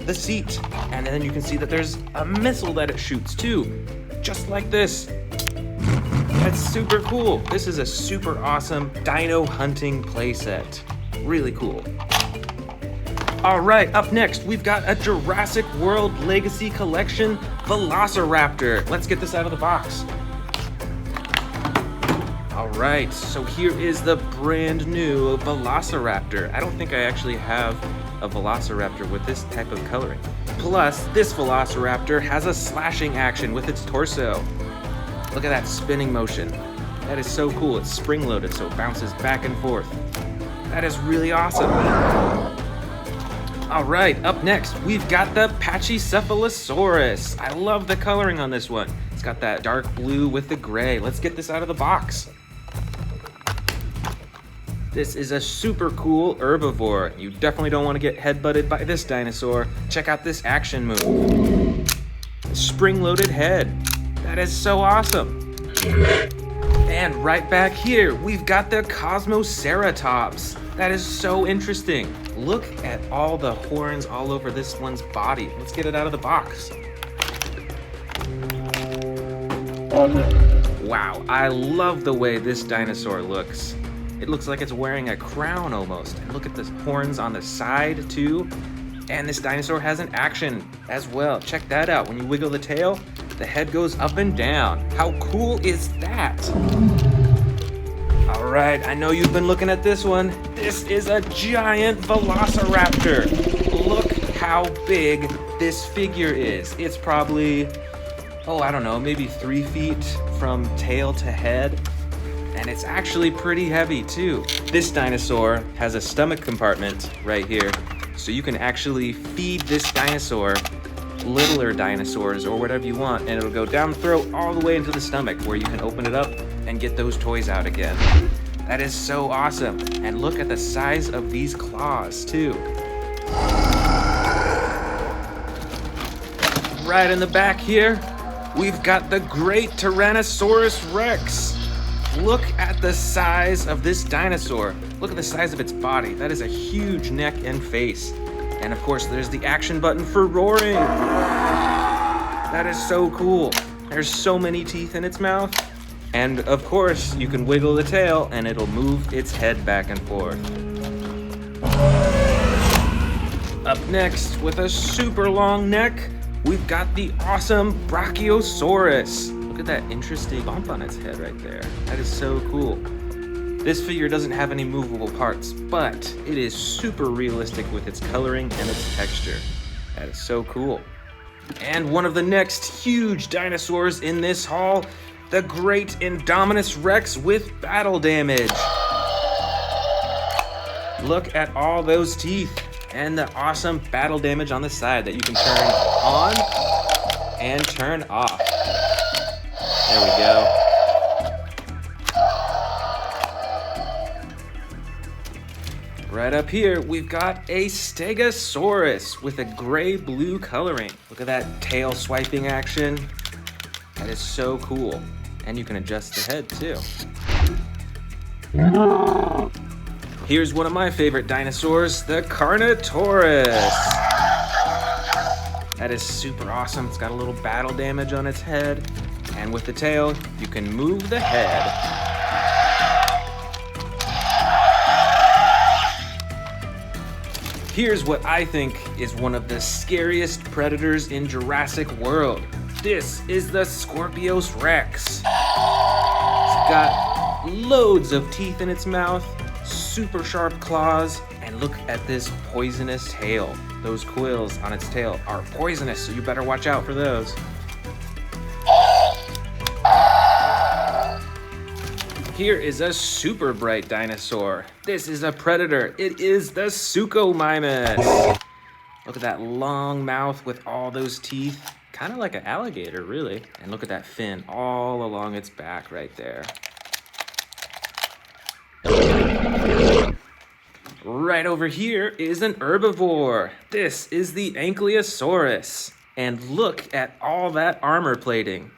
the seat, and then you can see that there's a missile that it shoots too, just like this. That's super cool. This is a super awesome dino hunting playset. Really cool. All right, up next, we've got a Jurassic World Legacy Collection Velociraptor. Let's get this out of the box. All right, so here is the brand new Velociraptor. I don't think I actually have a Velociraptor with this type of coloring. Plus, this Velociraptor has a slashing action with its torso. Look at that spinning motion. That is so cool. It's spring-loaded, so it bounces back and forth. That is really awesome. All right, up next, we've got the Pachycephalosaurus. I love the coloring on this one. It's got that dark blue with the gray. Let's get this out of the box. This is a super cool herbivore. You definitely don't want to get headbutted by this dinosaur. Check out this action move. Spring-loaded head. That is so awesome. And right back here, we've got the Cosmoceratops. That is so interesting. Look at all the horns all over this one's body. Let's get it out of the box. Wow, I love the way this dinosaur looks. It looks like it's wearing a crown almost. And look at the horns on the side too. And this dinosaur has an action as well. Check that out. When you wiggle the tail, the head goes up and down. How cool is that? All right, I know you've been looking at this one. This is a giant Velociraptor. Look how big this figure is. It's probably, I don't know, maybe 3 feet from tail to head. And it's actually pretty heavy too. This dinosaur has a stomach compartment right here. So you can actually feed this dinosaur littler dinosaurs or whatever you want, and it'll go down the throat all the way into the stomach where you can open it up and get those toys out again. That is so awesome. And look at the size of these claws too. Right in the back here, we've got the great Tyrannosaurus Rex. Look at the size of this dinosaur. Look at the size of its body. That is a huge neck and face. And of course, there's the action button for roaring. That is so cool. There's so many teeth in its mouth. And of course, you can wiggle the tail and it'll move its head back and forth. Up next, with a super long neck, we've got the awesome Brachiosaurus. Look at that interesting bump on its head right there. That is so cool. This figure doesn't have any movable parts, but it is super realistic with its coloring and its texture. That is so cool. And one of the next huge dinosaurs in this haul, the great Indominus Rex with battle damage. Look at all those teeth and the awesome battle damage on the side that you can turn on and turn off. There we go. Right up here, we've got a Stegosaurus with a gray-blue coloring. Look at that tail swiping action. That is so cool. And you can adjust the head too. Here's one of my favorite dinosaurs, the Carnivores. That is super awesome. It's got a little battle damage on its head. And with the tail, you can move the head. Here's what I think is one of the scariest predators in Jurassic World. This is the Scorpius Rex. It's got loads of teeth in its mouth, super sharp claws, and look at this poisonous tail. Those quills on its tail are poisonous, so you better watch out for those. Here is a super bright dinosaur. This is a predator. It is the Suchomimus. Look at that long mouth with all those teeth. Kind of like an alligator, really. And look at that fin all along its back right there. Right over here is an herbivore. This is the Ankylosaurus. And look at all that armor plating.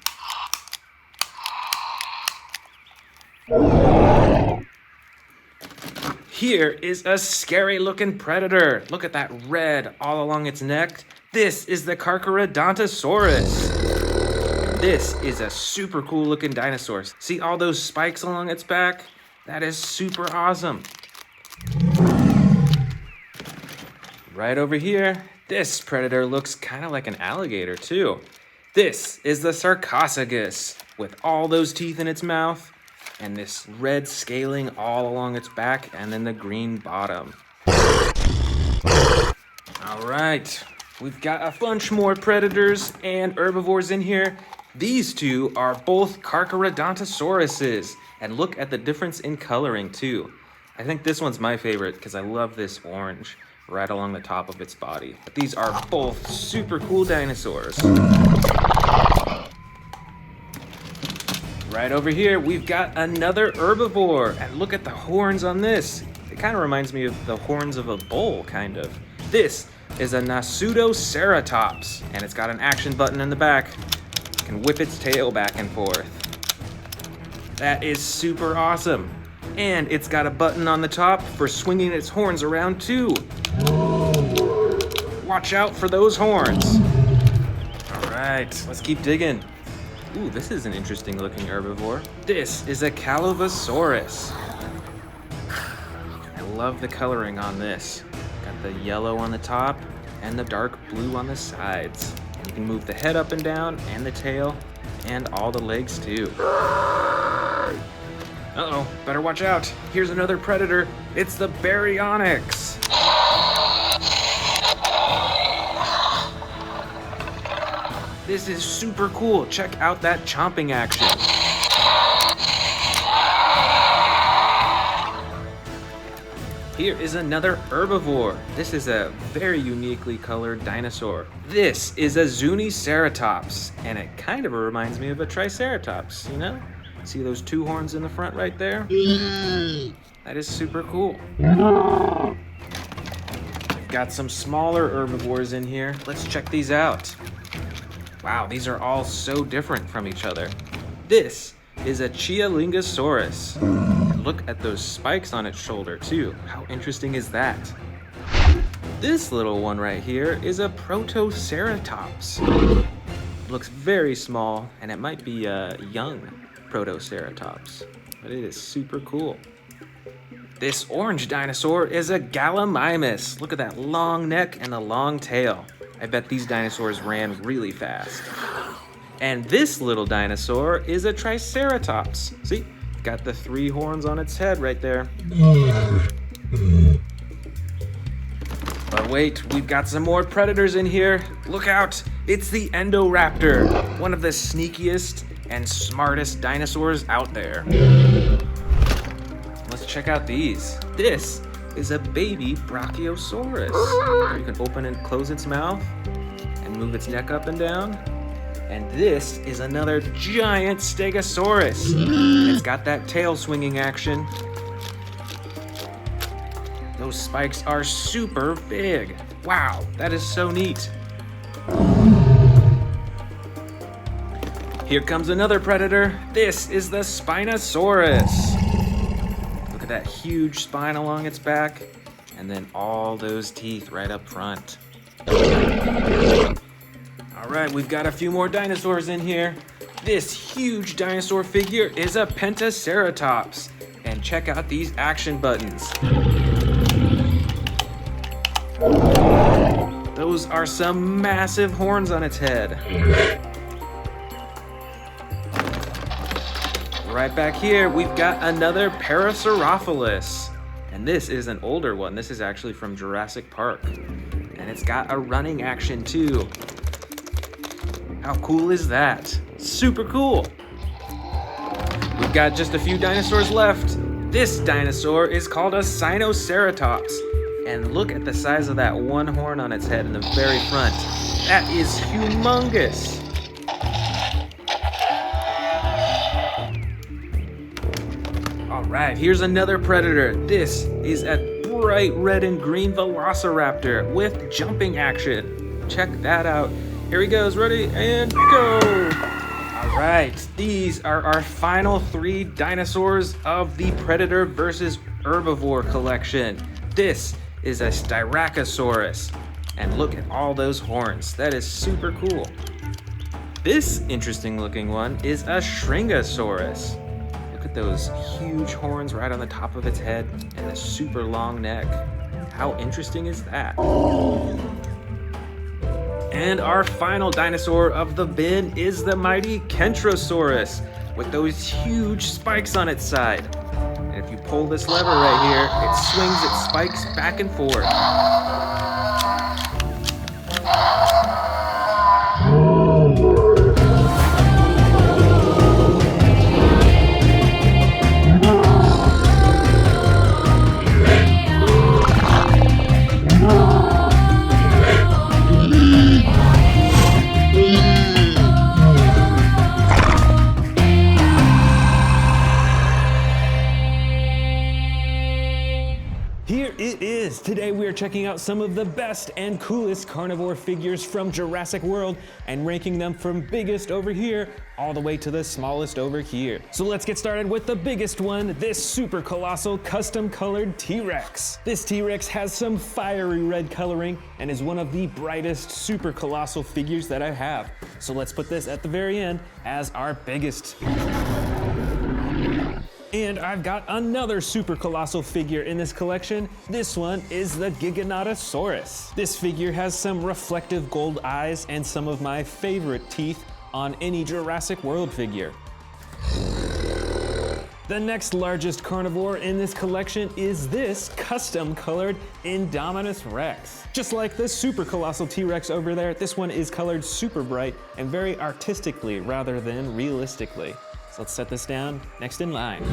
Here is a scary looking predator. Look at that red all along its neck. This is the Carcharodontosaurus. This is a super cool looking dinosaur. See all those spikes along its back? That is super awesome. Right over here, this predator looks kind of like an alligator too. This is the Sarcophagus with all those teeth in its mouth. And this red scaling all along its back, and then the green bottom. All right, we've got a bunch more predators and herbivores in here. These two are both Carcharodontosauruses, and look at the difference in coloring too. I think this one's my favorite because I love this orange right along the top of its body. But these are both super cool dinosaurs. Right over here, we've got another herbivore, and look at the horns on this. It kind of reminds me of the horns of a bull, kind of. This is a Nasutoceratops, and it's got an action button in the back. It can whip its tail back and forth. That is super awesome. And it's got a button on the top for swinging its horns around too. Watch out for those horns. All right, let's keep digging. Ooh, this is an interesting looking herbivore. This is a Calavosaurus. I love the coloring on this. Got the yellow on the top and the dark blue on the sides. You can move the head up and down and the tail and all the legs too. Uh-oh, better watch out. Here's another predator. It's the Baryonyx. This is super cool. Check out that chomping action. Here is another herbivore. This is a very uniquely colored dinosaur. This is a Zuniceratops, and it kind of reminds me of a Triceratops, you know? See those two horns in the front right there? That is super cool. We've got some smaller herbivores in here. Let's check these out. Wow, these are all so different from each other. This is a Chialingosaurus. And look at those spikes on its shoulder too. How interesting is that? This little one right here is a Protoceratops. It looks very small, and it might be a young Protoceratops, but it is super cool. This orange dinosaur is a Gallimimus. Look at that long neck and the long tail. I bet these dinosaurs ran really fast. And this little dinosaur is a Triceratops. See, got the 3 horns on its head right there. But wait, we've got some more predators in here. Look out, it's the Indoraptor, one of the sneakiest and smartest dinosaurs out there. Let's check out these. This is a baby Brachiosaurus. You can open and close its mouth and move its neck up and down. And this is another giant Stegosaurus. And it's got that tail swinging action. Those spikes are super big. Wow, that is so neat. Here comes another predator. This is the Spinosaurus. Look at that huge spine along its back, and then all those teeth right up front. All right, we've got a few more dinosaurs in here. This huge dinosaur figure is a Pentaceratops. And check out these action buttons. Those are some massive horns on its head. Right back here, we've got another Parasaurolophus. And this is an older one. This is actually from Jurassic Park. And it's got a running action too. How cool is that? Super cool. We've got just a few dinosaurs left. This dinosaur is called a Sinoceratops. And look at the size of that one horn on its head in the very front. That is humongous. All right, here's another predator. This is a bright red and green Velociraptor with jumping action. Check that out. Here he goes, ready, and go. All right, these are our final 3 dinosaurs of the Predator versus Herbivore collection. This is a Styracosaurus. And look at all those horns. That is super cool. This interesting looking one is a Shringosaurus. Look at those huge horns right on the top of its head and a super long neck. How interesting is that? And our final dinosaur of the bin is the mighty Kentrosaurus with those huge spikes on its side. And if you pull this lever right here, it swings its spikes back and forth. Today we are checking out some of the best and coolest carnivore figures from Jurassic World and ranking them from biggest over here all the way to the smallest over here. So let's get started with the biggest one, this super colossal custom colored T-Rex. This T-Rex has some fiery red coloring and is one of the brightest super colossal figures that I have. So let's put this at the very end as our biggest. And I've got another super colossal figure in this collection. This one is the Giganotosaurus. This figure has some reflective gold eyes and some of my favorite teeth on any Jurassic World figure. The next largest carnivore in this collection is this custom colored Indominus Rex. Just like the super colossal T-Rex over there, this one is colored super bright and very artistically rather than realistically. So let's set this down next in line.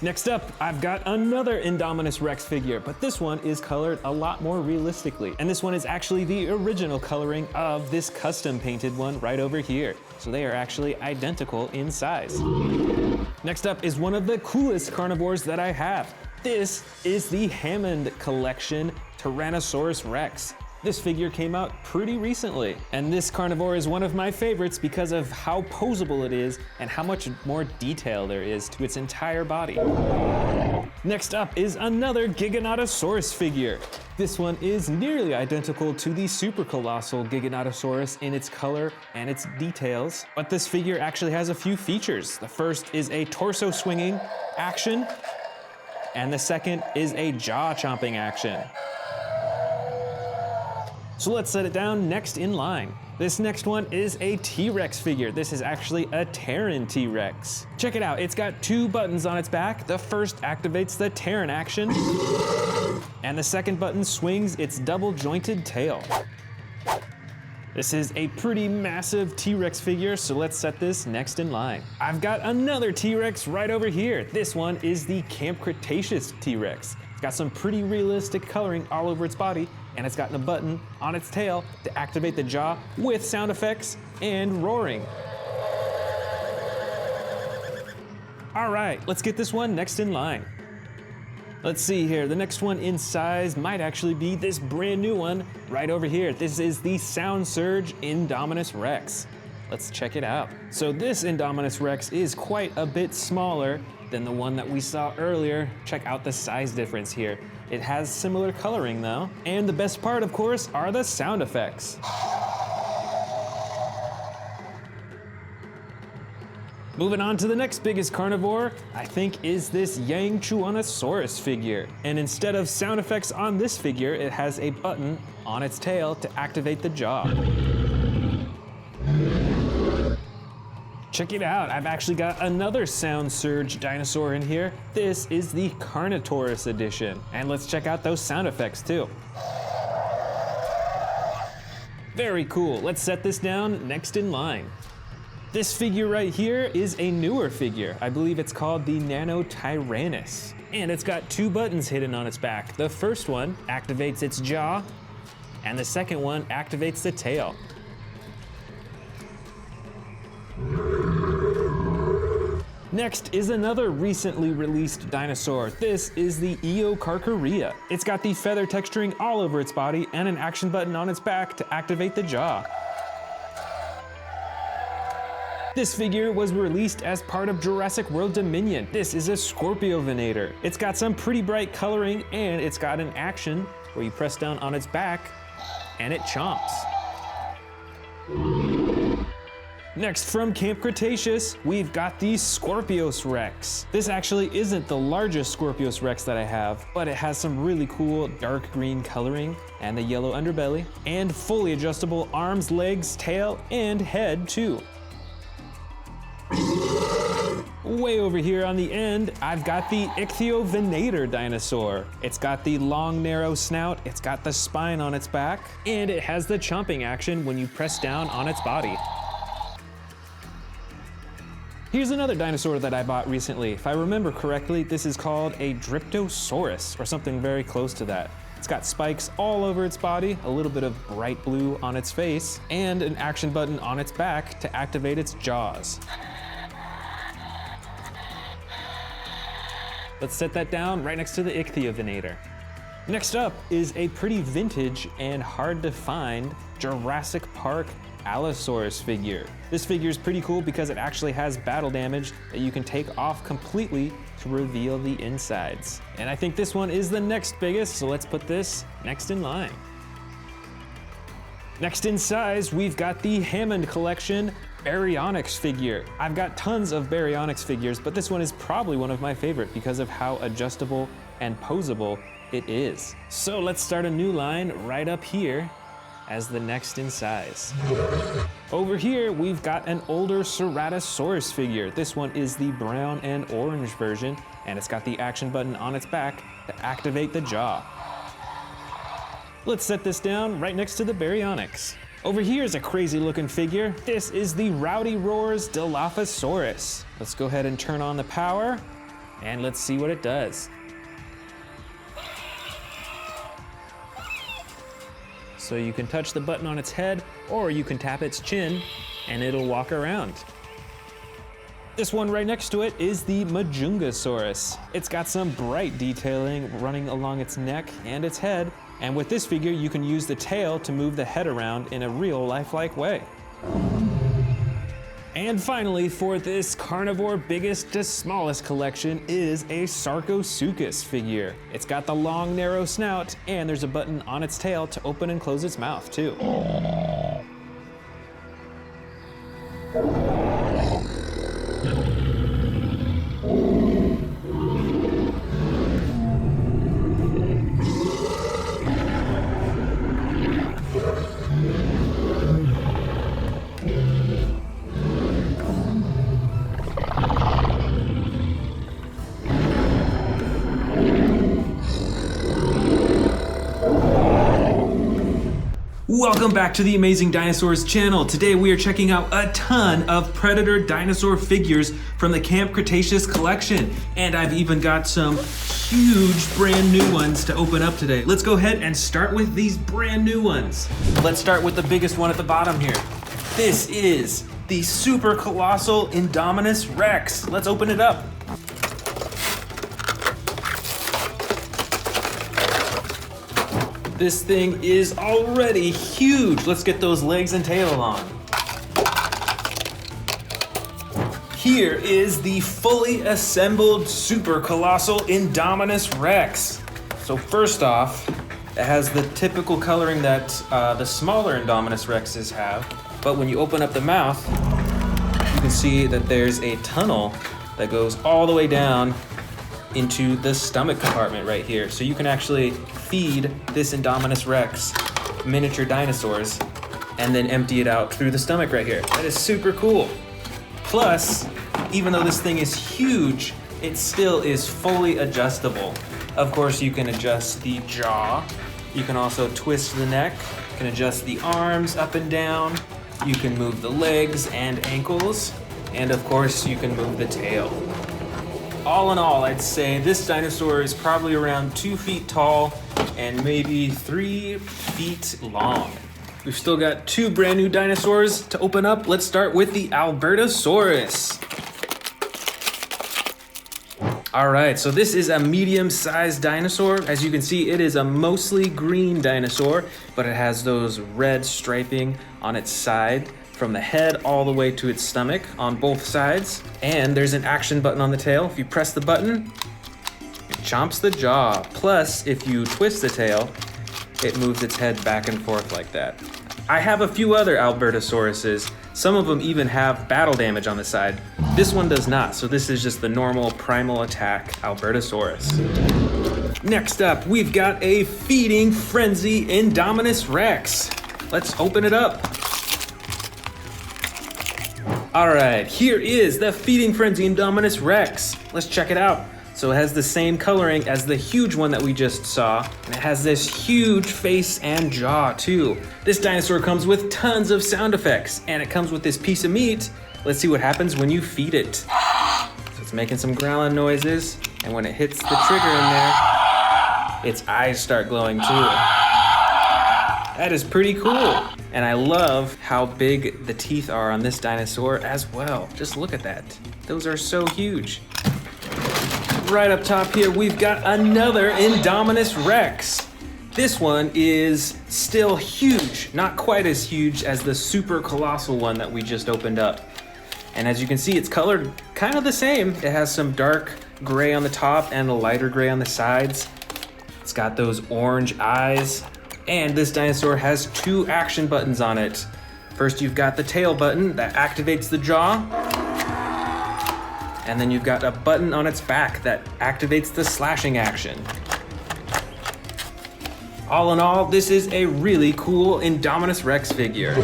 Next up, I've got another Indominus Rex figure, but this one is colored a lot more realistically. And this one is actually the original coloring of this custom painted one right over here. So they are actually identical in size. Next up is one of the coolest carnivores that I have. This is the Hammond Collection Tyrannosaurus Rex. This figure came out pretty recently, and this carnivore is one of my favorites because of how posable it is and how much more detail there is to its entire body. Next up is another Giganotosaurus figure. This one is nearly identical to the super colossal Giganotosaurus in its color and its details, but this figure actually has a few features. The first is a torso swinging action, and the second is a jaw chomping action. So let's set it down next in line. This next one is a T-Rex figure. This is actually a Terran T-Rex. Check it out, it's got 2 buttons on its back. The first activates the Terran action, and the second button swings its double jointed tail. This is a pretty massive T-Rex figure, so let's set this next in line. I've got another T-Rex right over here. This one is the Camp Cretaceous T-Rex. It's got some pretty realistic coloring all over its body, and it's got a button on its tail to activate the jaw with sound effects and roaring. All right, let's get this one next in line. Let's see here, the next one in size might actually be this brand new one right over here. This is the Sound Surge Indominus Rex. Let's check it out. So this Indominus Rex is quite a bit smaller than the one that we saw earlier. Check out the size difference here. It has similar coloring though. And the best part, of course, are the sound effects. Moving on to the next biggest carnivore, I think is this Yangchuanosaurus figure. And instead of sound effects on this figure, it has a button on its tail to activate the jaw. Check it out, I've actually got another Sound Surge dinosaur in here. This is the Carnivores edition. And let's check out those sound effects too. Very cool, let's set this down next in line. This figure right here is a newer figure. I believe it's called the Nanotyrannus. And it's got 2 buttons hidden on its back. The first one activates its jaw, and the second one activates the tail. Next is another recently released dinosaur. This is the Eocarcharia. It's got the feather texturing all over its body and an action button on its back to activate the jaw. This figure was released as part of Jurassic World Dominion. This is a Scorpiovenator. It's got some pretty bright coloring, and it's got an action where you press down on its back and it chomps. Next, from Camp Cretaceous, we've got the Scorpius Rex. This actually isn't the largest Scorpius Rex that I have, but it has some really cool dark green coloring and the yellow underbelly, and fully adjustable arms, legs, tail, and head too. Way over here on the end, I've got the Ichthyovenator dinosaur. It's got the long, narrow snout, it's got the spine on its back, and it has the chomping action when you press down on its body. Here's another dinosaur that I bought recently. If I remember correctly, this is called a Dryptosaurus, or something very close to that. It's got spikes all over its body, a little bit of bright blue on its face, and an action button on its back to activate its jaws. Let's set that down right next to the Ichthyovenator. Next up is a pretty vintage and hard to find Jurassic Park Allosaurus figure. This figure is pretty cool because it actually has battle damage that you can take off completely to reveal the insides. And I think this one is the next biggest, so let's put this next in line. Next in size, we've got the Hammond Collection Baryonyx figure. I've got tons of Baryonyx figures, but this one is probably one of my favorite because of how adjustable and posable it is. So let's start a new line right up here as the next in size. Over here, we've got an older Ceratosaurus figure. This one is the brown and orange version, and it's got the action button on its back to activate the jaw. Let's set this down right next to the Baryonyx. Over here is a crazy looking figure. This is the Rowdy Roars Dilophosaurus. Let's go ahead and turn on the power, and let's see what it does. So you can touch the button on its head, or you can tap its chin, and it'll walk around. This one right next to it is the Majungasaurus. It's got some bright detailing running along its neck and its head, and with this figure you can use the tail to move the head around in a real lifelike way. And finally, for this carnivore biggest to smallest collection is a Sarcosuchus figure. It's got the long narrow snout, and there's a button on its tail to open and close its mouth too. Welcome back to the Amazing Dinosaurs channel. Today we are checking out a ton of Predator dinosaur figures from the Camp Cretaceous collection. And I've even got some huge brand new ones to open up today. Let's go ahead and start with these brand new ones. Let's start with the biggest one at the bottom here. This is the super colossal Indominus Rex. Let's open it up. This thing is already huge. Let's get those legs and tail on. Here is the fully assembled super colossal Indominus Rex. So first off, it has the typical coloring that the smaller Indominus Rexes have. But when you open up the mouth, you can see that there's a tunnel that goes all the way down into the stomach compartment right here. So you can actually feed this Indominus Rex miniature dinosaurs and then empty it out through the stomach right here. That is super cool. Plus, even though this thing is huge, it still is fully adjustable. Of course, you can adjust the jaw. You can also twist the neck. You can adjust the arms up and down. You can move the legs and ankles. And of course, you can move the tail. All in all, I'd say this dinosaur is probably around 2 feet tall and maybe 3 feet long. We've still got 2 brand new dinosaurs to open up. Let's start with the Albertosaurus. All right, so this is a medium-sized dinosaur. As you can see, it is a mostly green dinosaur, but it has those red striping on its side, from the head all the way to its stomach on both sides. And there's an action button on the tail. If you press the button, it chomps the jaw. Plus, if you twist the tail, it moves its head back and forth like that. I have a few other Albertosauruses. Some of them even have battle damage on the side. This one does not, so this is just the normal primal attack Albertosaurus. Next up, we've got a feeding frenzy Indominus Rex. Let's open it up. All right, here is the Feeding Frenzy Indominus Rex. Let's check it out. So it has the same coloring as the huge one that we just saw, and it has this huge face and jaw too. This dinosaur comes with tons of sound effects, and it comes with this piece of meat. Let's see what happens when you feed it. So it's making some growling noises, and when it hits the trigger in there, its eyes start glowing too. That is pretty cool. And I love how big the teeth are on this dinosaur as well. Just look at that. Those are so huge. Right up top here, we've got another Indominus Rex. This one is still huge, not quite as huge as the super colossal one that we just opened up. And as you can see, it's colored kind of the same. It has some dark gray on the top and a lighter gray on the sides. It's got those orange eyes. And this dinosaur has 2 action buttons on it. First, you've got the tail button that activates the jaw. And then you've got a button on its back that activates the slashing action. All in all, this is a really cool Indominus Rex figure.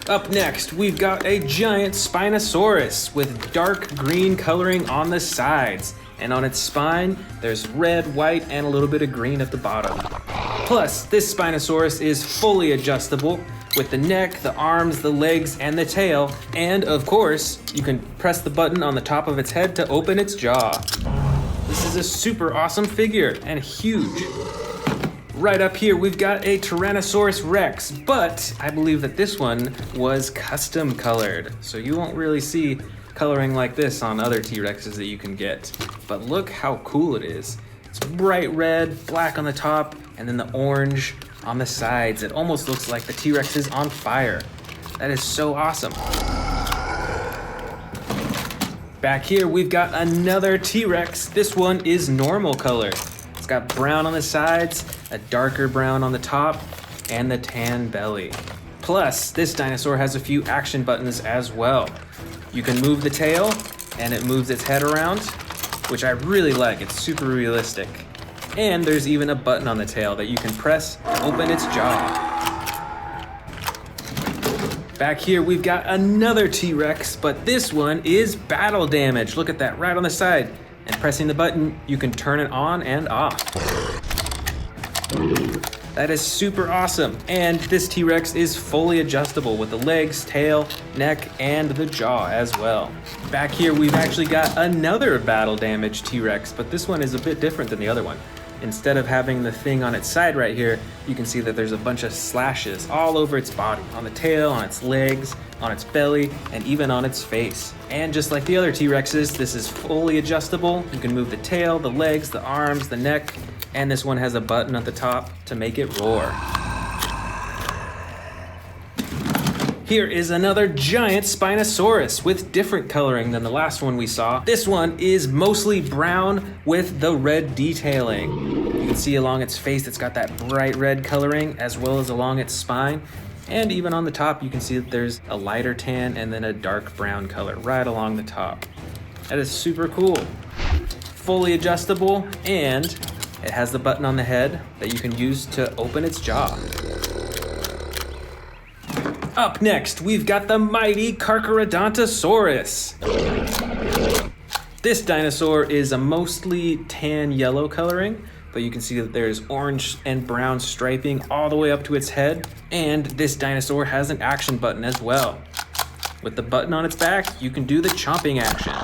Up next, we've got a giant Spinosaurus with dark green coloring on the sides. And on its spine, there's red, white, and a little bit of green at the bottom. Plus, this Spinosaurus is fully adjustable with the neck, the arms, the legs, and the tail. And of course, you can press the button on the top of its head to open its jaw. This is a super awesome figure and huge. Right up here, we've got a Tyrannosaurus Rex, but I believe that this one was custom colored. So you won't really see coloring like this on other T-Rexes that you can get. But look how cool it is. It's bright red, black on the top, and then the orange on the sides. It almost looks like the T-Rex is on fire. That is so awesome. Back here, we've got another T-Rex. This one is normal color. It's got brown on the sides, a darker brown on the top, and the tan belly. Plus, this dinosaur has a few action buttons as well. You can move the tail, and it moves its head around, which I really like. It's super realistic. And there's even a button on the tail that you can press to open its jaw. Back here, we've got another T-Rex, but this one is battle damage. Look at that right on the side. And pressing the button, you can turn it on and off. That is super awesome. And this T-Rex is fully adjustable with the legs, tail, neck, and the jaw as well. Back here, we've actually got another battle damage T-Rex, but this one is a bit different than the other one. Instead of having the thing on its side right here, you can see that there's a bunch of slashes all over its body, on the tail, on its legs, on its belly, and even on its face. And just like the other T-Rexes, this is fully adjustable. You can move the tail, the legs, the arms, the neck, and this one has a button at the top to make it roar. Here is another giant Spinosaurus with different coloring than the last one we saw. This one is mostly brown with the red detailing. You can see along its face it's got that bright red coloring as well as along its spine. And even on the top you can see that there's a lighter tan and then a dark brown color right along the top. That is super cool. Fully adjustable, and it has the button on the head that you can use to open its jaw. Up next, we've got the mighty Carcharodontosaurus. This dinosaur is a mostly tan yellow coloring, but you can see that there's orange and brown striping all the way up to its head. And this dinosaur has an action button as well. With the button on its back, you can do the chomping action.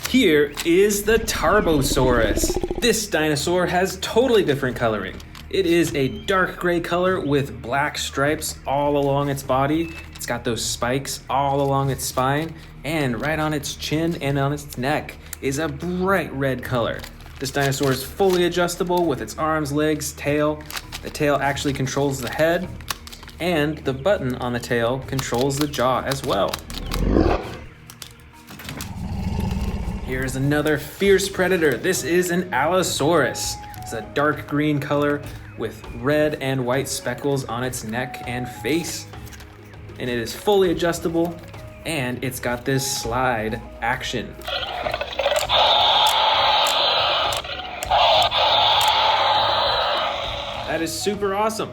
Here is the Tarbosaurus. This dinosaur has totally different coloring. It is a dark gray color with black stripes all along its body. It's got those spikes all along its spine, and right on its chin and on its neck is a bright red color. This dinosaur is fully adjustable with its arms, legs, tail. The tail actually controls the head, and the button on the tail controls the jaw as well. Here's another fierce predator. This is an Allosaurus. It's a dark green color with red and white speckles on its neck and face. And it is fully adjustable, and it's got this slide action. That is super awesome.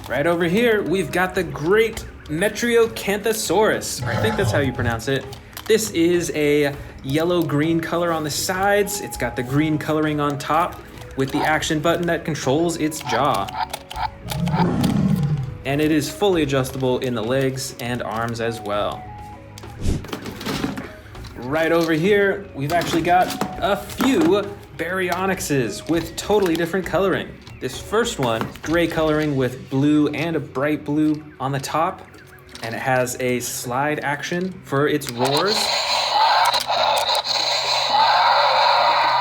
Right over here, we've got the great Metriacanthosaurus. I think that's how you pronounce it. This is a yellow-green color on the sides. It's got the green coloring on top with the action button that controls its jaw. And it is fully adjustable in the legs and arms as well. Right over here, we've actually got a few Baryonyxes with totally different coloring. This first one, gray coloring with blue and a bright blue on the top, and it has a slide action for its roars.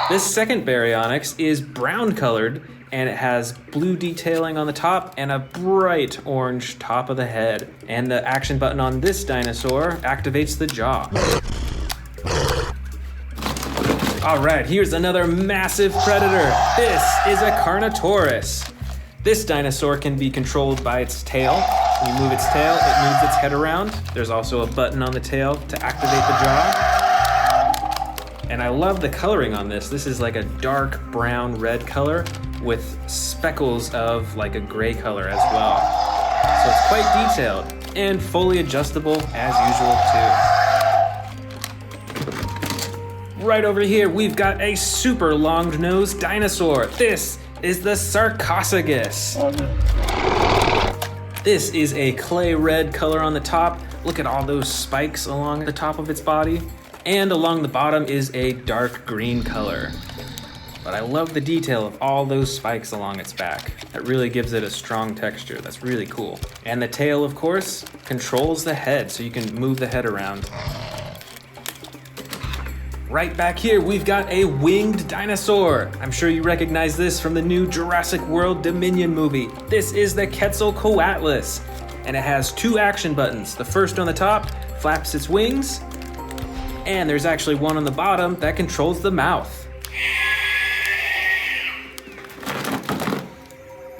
This second Baryonyx is brown colored, and it has blue detailing on the top and a bright orange top of the head. And the action button on this dinosaur activates the jaw. All right, here's another massive predator. This is a Carnotaurus. This dinosaur can be controlled by its tail. When you move its tail, it moves its head around. There's also a button on the tail to activate the jaw. And I love the coloring on this. This is like a dark brown red color with speckles of like a gray color as well. So it's quite detailed and fully adjustable as usual too. Right over here, we've got a super long-nosed dinosaur. This is the Sarcophagus. This is a clay red color on the top. Look at all those spikes along the top of its body. And along the bottom is a dark green color. but I love the detail of all those spikes along its back. That really gives it a strong texture. That's really cool. And the tail, of course, controls the head, so you can move the head around. Right back here, we've got a winged dinosaur. I'm sure you recognize this from the new Jurassic World Dominion movie. This is the Quetzalcoatlus, and it has 2 action buttons. The first on the top flaps its wings, and there's actually one on the bottom that controls the mouth.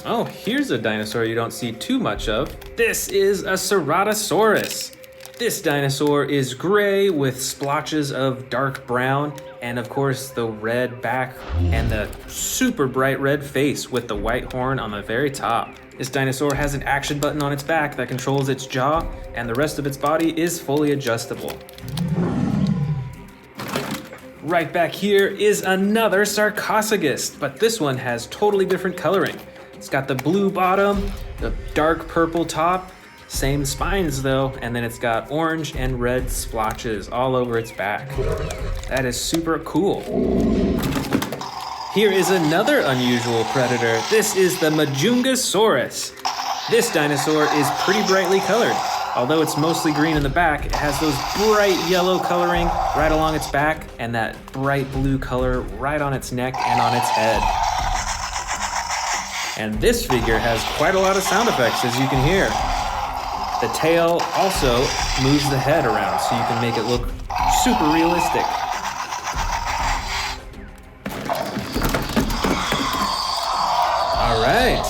Oh, here's a dinosaur you don't see too much of. This is a Ceratosaurus. This dinosaur is gray with splotches of dark brown, and of course the red back and the super bright red face with the white horn on the very top. This dinosaur has an action button on its back that controls its jaw, and the rest of its body is fully adjustable. Right back here is another Sarcophagus, but this one has totally different coloring. It's got the blue bottom, the dark purple top, same spines though, and then it's got orange and red splotches all over its back. That is super cool. Here is another unusual predator. This is the Majungasaurus. This dinosaur is pretty brightly colored. Although it's mostly green in the back, it has those bright yellow coloring right along its back and that bright blue color right on its neck and on its head. And this figure has quite a lot of sound effects, as you can hear. The tail also moves the head around so you can make it look super realistic. All right,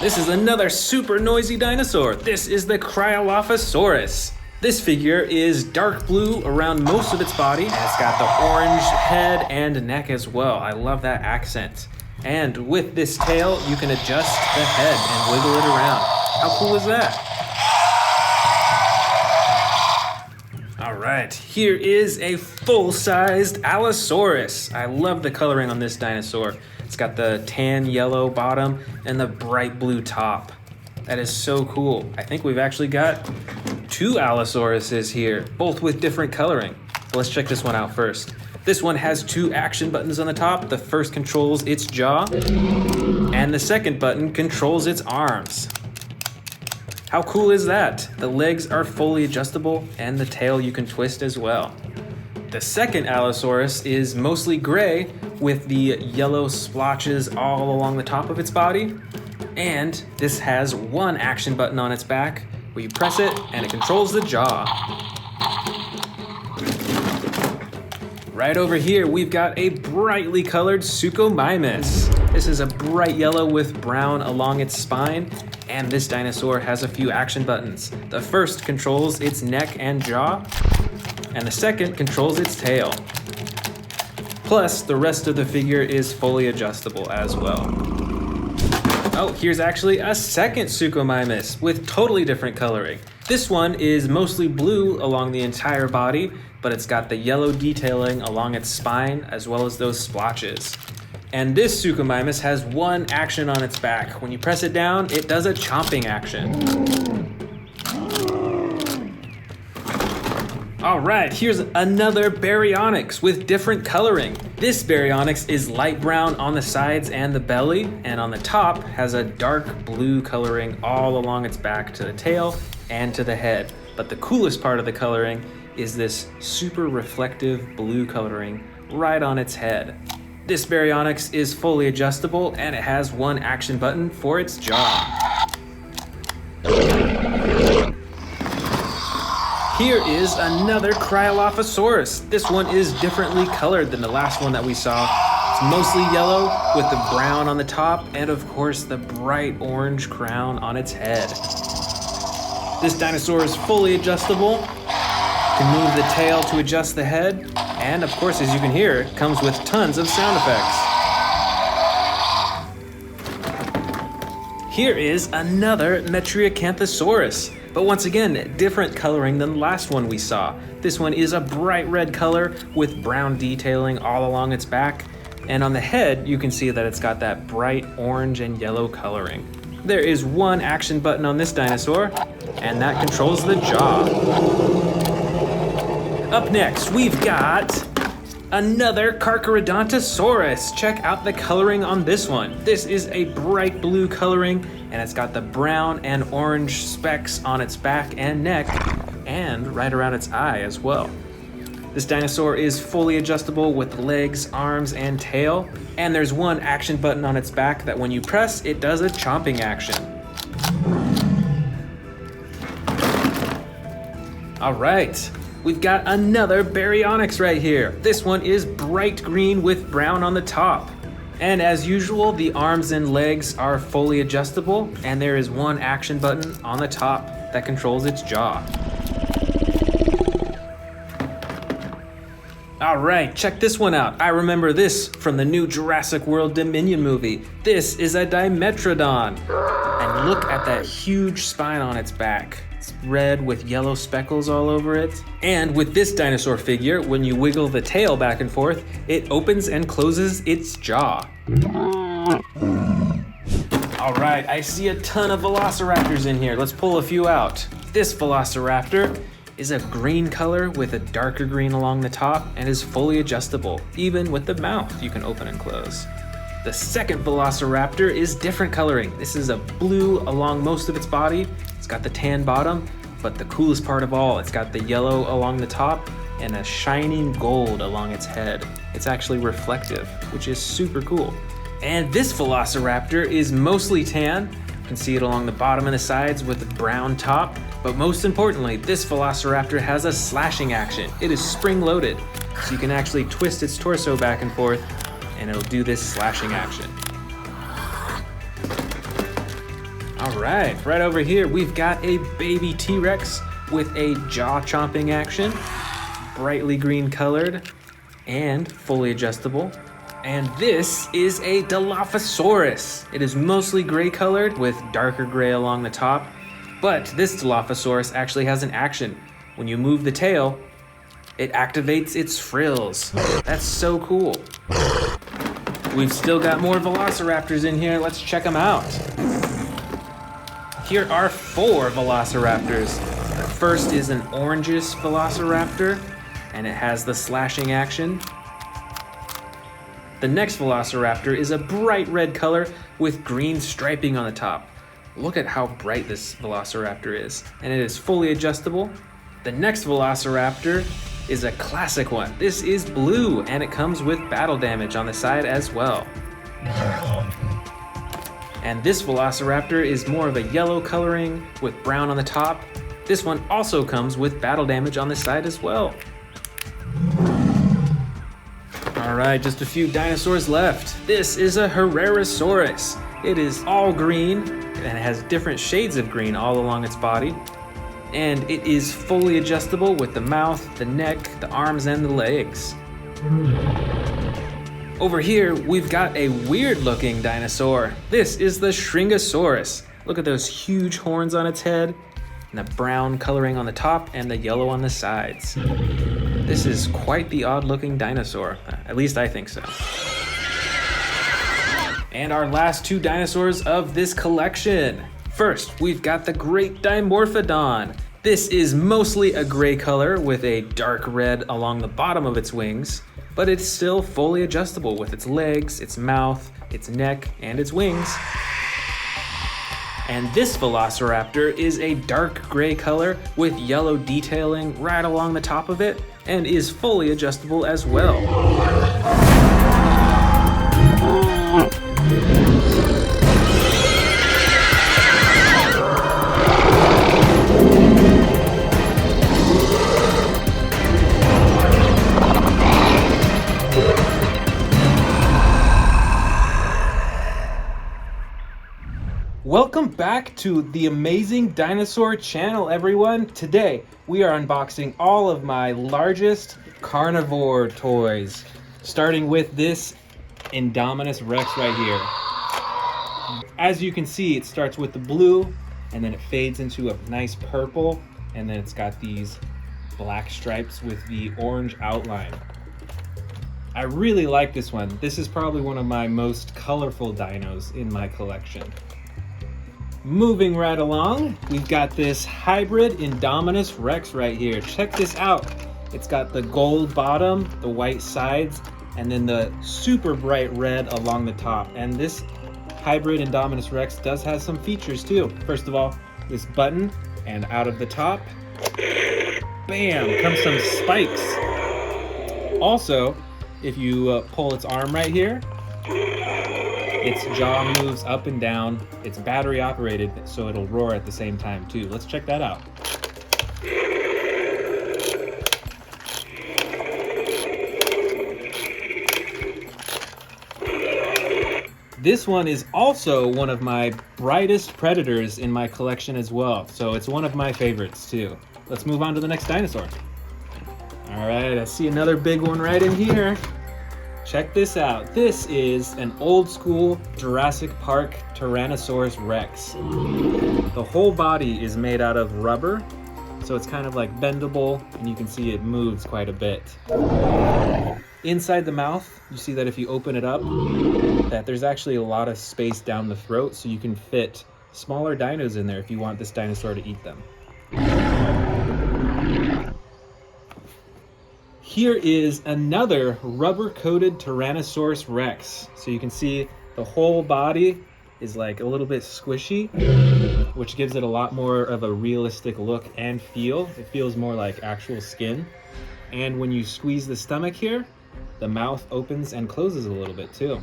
this is another super noisy dinosaur. This is the Cryolophosaurus. This figure is dark blue around most of its body, and it's got the orange head and neck as well. I love that accent. And with this tail, you can adjust the head and wiggle it around. How cool is that? All right, here is a full-sized Allosaurus. I love the coloring on this dinosaur. It's got the tan yellow bottom and the bright blue top. That is so cool. I think we've actually got 2 Allosauruses here, both with different coloring. But let's check this one out first. This one has 2 action buttons on the top. The first controls its jaw, and the second button controls its arms. How cool is that? The legs are fully adjustable, and the tail you can twist as well. The second Allosaurus is mostly gray with the yellow splotches all along the top of its body. And this has 1 action button on its back where you press it and it controls the jaw. Right over here, we've got a brightly colored Suchomimus. This is a bright yellow with brown along its spine, and this dinosaur has a few action buttons. The first controls its neck and jaw, and the second controls its tail. Plus, the rest of the figure is fully adjustable as well. Oh, here's actually a second Suchomimus with totally different coloring. This one is mostly blue along the entire body, but it's got the yellow detailing along its spine as well as those splotches. And this Suchomimus has 1 action on its back. When you press it down, it does a chomping action. All right, here's another Baryonyx with different coloring. This Baryonyx is light brown on the sides and the belly, and on the top has a dark blue coloring all along its back to the tail and to the head. But the coolest part of the coloring is this super reflective blue coloring right on its head. This Baryonyx is fully adjustable, and it has 1 action button for its jaw. Here is another Cryolophosaurus. This one is differently colored than the last one that we saw. It's mostly yellow with the brown on the top and of course the bright orange crown on its head. This dinosaur is fully adjustable. You can move the tail to adjust the head. And of course, as you can hear, it comes with tons of sound effects. Here is another Metriacanthosaurus. But once again, different coloring than the last one we saw. This one is a bright red color with brown detailing all along its back. And on the head, you can see that it's got that bright orange and yellow coloring. There is 1 action button on this dinosaur, and that controls the jaw. Up next, we've got Another Carcharodontosaurus. Check out the coloring on this one. This is a bright blue coloring, and it's got the brown and orange specks on its back and neck, and right around its eye as well. This dinosaur is fully adjustable with legs, arms, and tail, and there's one action button on its back that when you press, it does a chomping action. All right, we've got another Baryonyx right here. This one is bright green with brown on the top. And as usual, the arms and legs are fully adjustable, and there is one action button on the top that controls its jaw. All right, check this one out. I remember this from the new Jurassic World Dominion movie. This is a Dimetrodon. And look at that huge spine on its back. It's red with yellow speckles all over it. And with this dinosaur figure, when you wiggle the tail back and forth, it opens and closes its jaw. All right, I see a ton of velociraptors in here. Let's pull a few out. This velociraptor is a green color with a darker green along the top and is fully adjustable. Even with the mouth, you can open and close. The second velociraptor is different coloring. This is a blue along most of its body. It's got the tan bottom, but the coolest part of all, it's got the yellow along the top and a shining gold along its head. It's actually reflective, which is super cool. And this velociraptor is mostly tan. You can see it along the bottom and the sides with the brown top. But most importantly, this velociraptor has a slashing action. It is spring-loaded, so you can actually twist its torso back and forth, and it'll do this slashing action. All right over here, we've got a baby T-Rex with a jaw-chomping action, brightly green colored, and fully adjustable. And this is a Dilophosaurus. It is mostly gray colored with darker gray along the top. But this Dilophosaurus actually has an action. When you move the tail, it activates its frills. That's so cool. We've still got more velociraptors in here. Let's check them out. Here are 4 velociraptors. The first is an orangish velociraptor, and it has the slashing action. The next velociraptor is a bright red color with green striping on the top. Look at how bright this velociraptor is, and it is fully adjustable. The next velociraptor is a classic one. This is blue, and it comes with battle damage on the side as well. And this velociraptor is more of a yellow coloring with brown on the top. This one also comes with battle damage on the side as well. All right, just a few dinosaurs left. This is a Herrerasaurus. It is all green, and it has different shades of green all along its body. And it is fully adjustable with the mouth, the neck, the arms, and the legs. Over here, we've got a weird looking dinosaur. This is the Shringosaurus. Look at those huge horns on its head, and the brown coloring on the top and the yellow on the sides. This is quite the odd looking dinosaur. At least I think so. And our last 2 dinosaurs of this collection. First, we've got the Great Dimorphodon. This is mostly a gray color with a dark red along the bottom of its wings, but it's still fully adjustable with its legs, its mouth, its neck, and its wings. And this velociraptor is a dark gray color with yellow detailing right along the top of it, and is fully adjustable as well. Welcome back to the Amazing Dinosaur channel, everyone. Today, we are unboxing all of my largest carnivore toys, starting with this Indominus Rex right here. As you can see, it starts with the blue, and then it fades into a nice purple, and then it's got these black stripes with the orange outline. I really like this one. This is probably one of my most colorful dinos in my collection. Moving right along, we've got this hybrid Indominus Rex right here. Check this out. It's got the gold bottom, the white sides, and then the super bright red along the top. And this hybrid Indominus Rex does have some features too. First of all, this button, and out of the top, bam, comes some spikes. Also, if you pull its arm right here, its jaw moves up and down. It's battery operated, so it'll roar at the same time too. Let's check that out. This one is also one of my brightest predators in my collection as well, so it's one of my favorites too. Let's move on to the next dinosaur. All right, I see another big one right in here. Check this out. This is an old school Jurassic Park Tyrannosaurus Rex. The whole body is made out of rubber, so it's kind of like bendable, and you can see it moves quite a bit. Inside the mouth, you see that if you open it up, that there's actually a lot of space down the throat, so you can fit smaller dinos in there if you want this dinosaur to eat them. Here is another rubber-coated Tyrannosaurus Rex. So you can see the whole body is like a little bit squishy, which gives it a lot more of a realistic look and feel. It feels more like actual skin. And when you squeeze the stomach here, the mouth opens and closes a little bit too.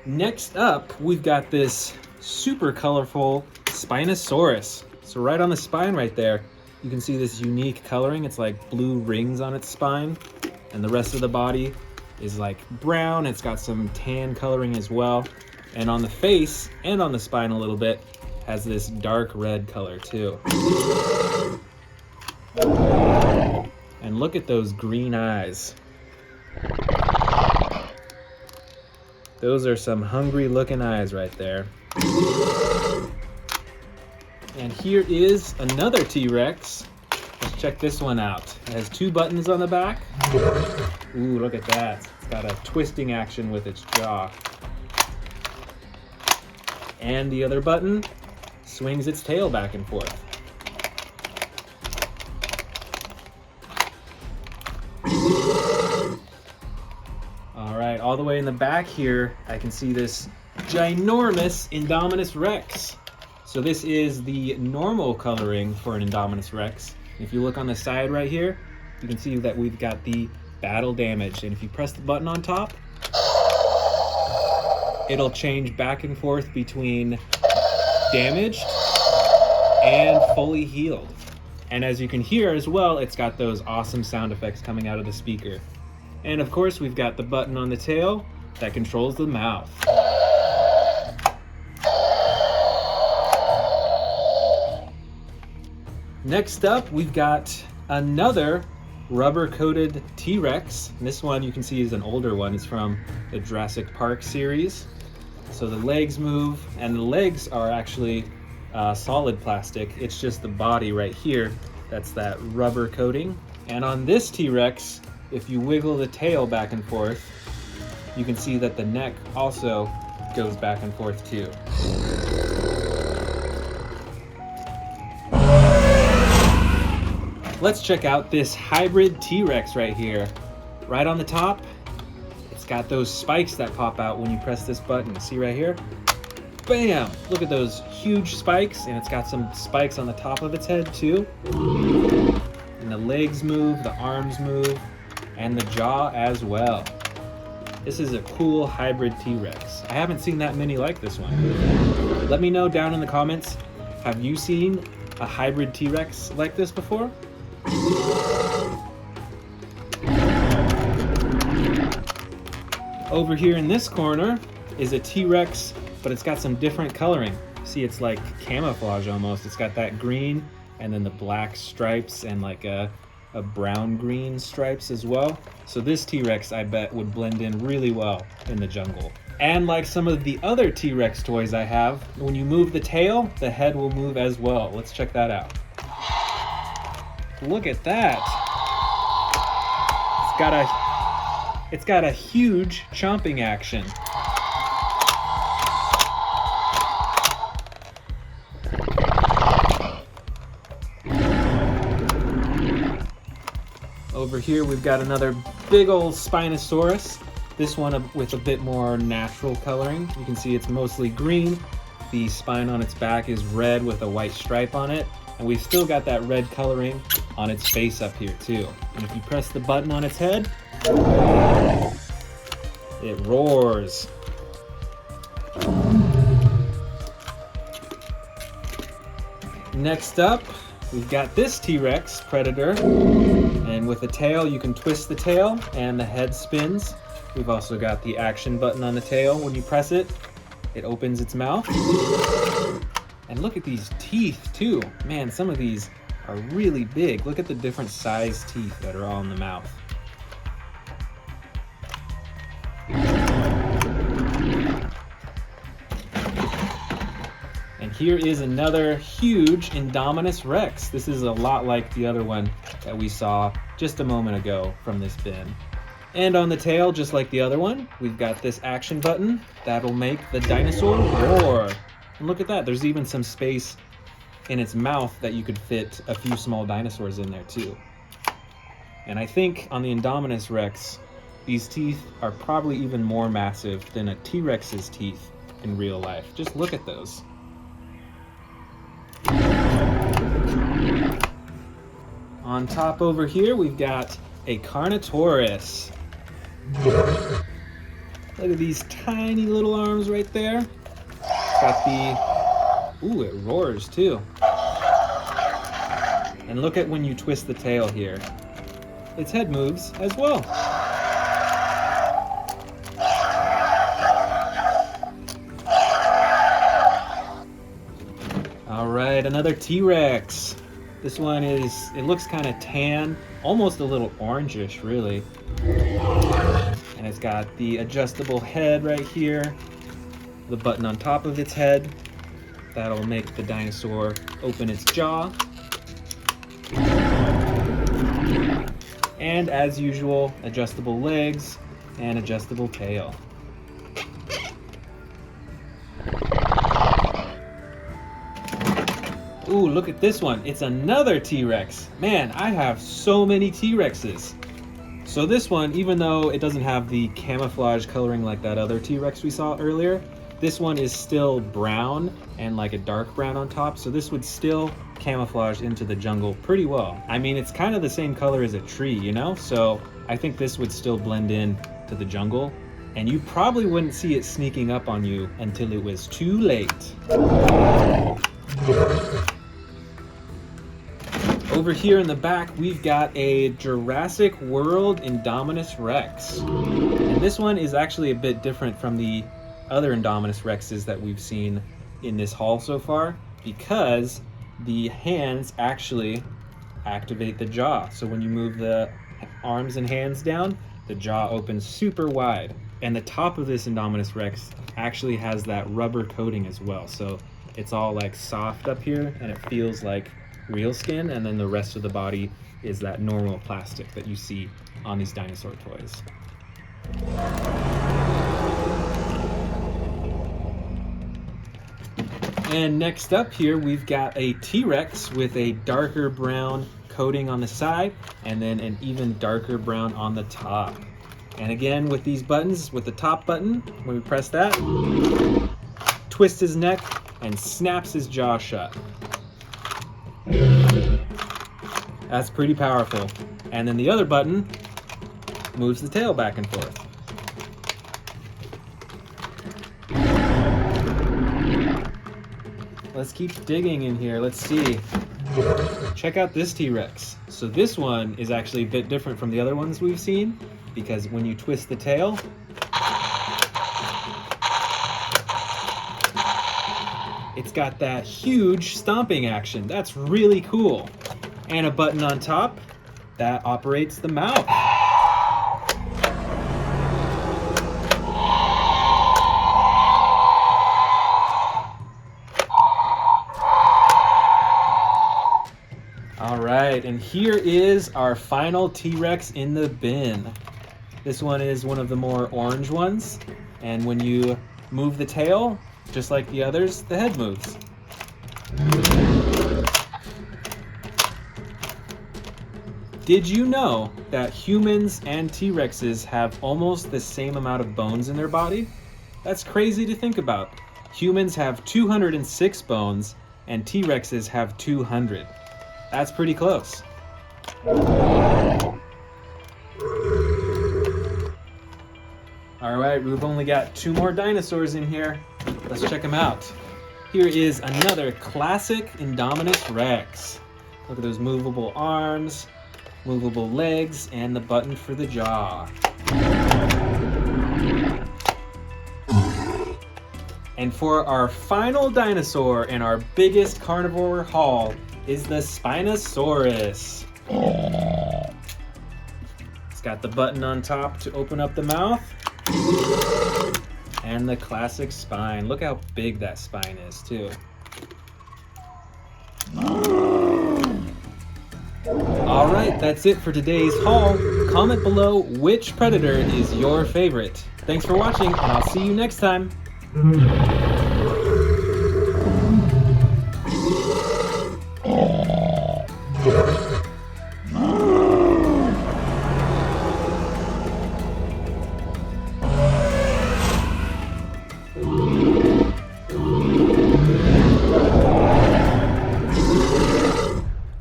Next up, we've got this super colorful Spinosaurus. So right on the spine right there, you can see this unique coloring. It's like blue rings on its spine, and the rest of the body is like brown. It's got some tan coloring as well. And on the face and on the spine a little bit, has this dark red color too. And look at those green eyes. Those are some hungry looking eyes right there. And here is another T-Rex. Let's check this one out. It has two buttons on the back. Ooh, look at that. It's got a twisting action with its jaw. And the other button swings its tail back and forth. All right, all the way in the back here, I can see this ginormous Indominus Rex. So this is the normal coloring for an Indominus Rex. If you look on the side right here, you can see that we've got the battle damage. And if you press the button on top, it'll change back and forth between damaged and fully healed. And as you can hear as well, it's got those awesome sound effects coming out of the speaker. And of course, we've got the button on the tail that controls the mouth. Next up, we've got another rubber-coated T-Rex. This one you can see is an older one. It's from the Jurassic Park series. So the legs move, and the legs are actually solid plastic. It's just the body right here that's that rubber coating. And on this T-Rex, if you wiggle the tail back and forth, you can see that the neck also goes back and forth too. Let's check out this hybrid T-Rex right here. Right on the top, it's got those spikes that pop out when you press this button. See right here? Bam! Look at those huge spikes, and it's got some spikes on the top of its head too. And the legs move, the arms move, and the jaw as well. This is a cool hybrid T-Rex. I haven't seen that many like this one. Let me know down in the comments, have you seen a hybrid T-Rex like this before? Over here in this corner is a T-Rex, but it's got some different coloring. See, it's like camouflage almost. It's got that green and then the black stripes and like a brown-green stripes as well. So this T-Rex, I bet, would blend in really well in the jungle. And like some of the other T-Rex toys I have, when you move the tail, the head will move as well. Let's check that out. Look at that. It's got a huge chomping action. Over here we've got another big old Spinosaurus. This one with a bit more natural coloring. You can see it's mostly green. The spine on its back is red with a white stripe on it. And we've still got that red coloring on its face up here too. And if you press the button on its head, it roars. Next up, we've got this T-Rex Predator. And with the tail, you can twist the tail and the head spins. We've also got the action button on the tail. When you press it, it opens its mouth. And look at these teeth too. Man, some of these are really big. Look at the different size teeth that are all in the mouth. And here is another huge Indominus Rex. This is a lot like the other one that we saw just a moment ago from this bin. And on the tail, just like the other one, we've got this action button that'll make the dinosaur roar. And look at that, there's even some space in its mouth that you could fit a few small dinosaurs in there too. And I think on the Indominus Rex, these teeth are probably even more massive than a T-Rex's teeth in real life. Just look at those. On top over here, we've got a Carnivores. Look at these tiny little arms right there. It's got the, ooh, it roars too. And look at when you twist the tail here. Its head moves as well. All right, another T-Rex. This one is, it looks kind of tan, almost a little orangish really. And it's got the adjustable head right here, the button on top of its head. That'll make the dinosaur open its jaw. And as usual, adjustable legs and adjustable tail. Ooh, look at this one. It's another T-Rex. Man, I have so many T-Rexes. So this one, even though it doesn't have the camouflage coloring like that other T-Rex we saw earlier, this one is still brown and like a dark brown on top. So this would still camouflage into the jungle pretty well. I mean, it's kind of the same color as a tree, you know? So I think this would still blend in to the jungle. And you probably wouldn't see it sneaking up on you until it was too late. Over here in the back, we've got a Jurassic World Indominus Rex. And this one is actually a bit different from the other Indominus Rexes that we've seen in this haul so far, because the hands actually activate the jaw. So when you move the arms and hands down, the jaw opens super wide. And the top of this Indominus Rex actually has that rubber coating as well. So it's all like soft up here and it feels like real skin, and then the rest of the body is that normal plastic that you see on these dinosaur toys. And next up here, we've got a T-Rex with a darker brown coating on the side and then an even darker brown on the top. And again, with these buttons, with the top button, when we press that, twist his neck and snaps his jaw shut. That's pretty powerful. And then the other button moves the tail back and forth. Let's keep digging in here. Let's see. Check out this T-Rex. So this one is actually a bit different from the other ones we've seen, because when you twist the tail, it's got that huge stomping action. That's really cool. And a button on top that operates the mouth. All right, and here is our final T-Rex in the bin. This one is one of the more orange ones. And when you move the tail, just like the others, the head moves. Did you know that humans and T-Rexes have almost the same amount of bones in their body? That's crazy to think about. Humans have 206 bones and T-Rexes have 200. That's pretty close. All right, we've only got 2 more dinosaurs in here. Let's check them out. Here is another classic Indominus Rex. Look at those movable arms, movable legs, and the button for the jaw. And for our final dinosaur in our biggest carnivore haul is the Spinosaurus. It's got the button on top to open up the mouth. And the classic spine. Look how big that spine is, too. All right, that's it for today's haul. Comment below which predator is your favorite. Thanks for watching, and I'll see you next time.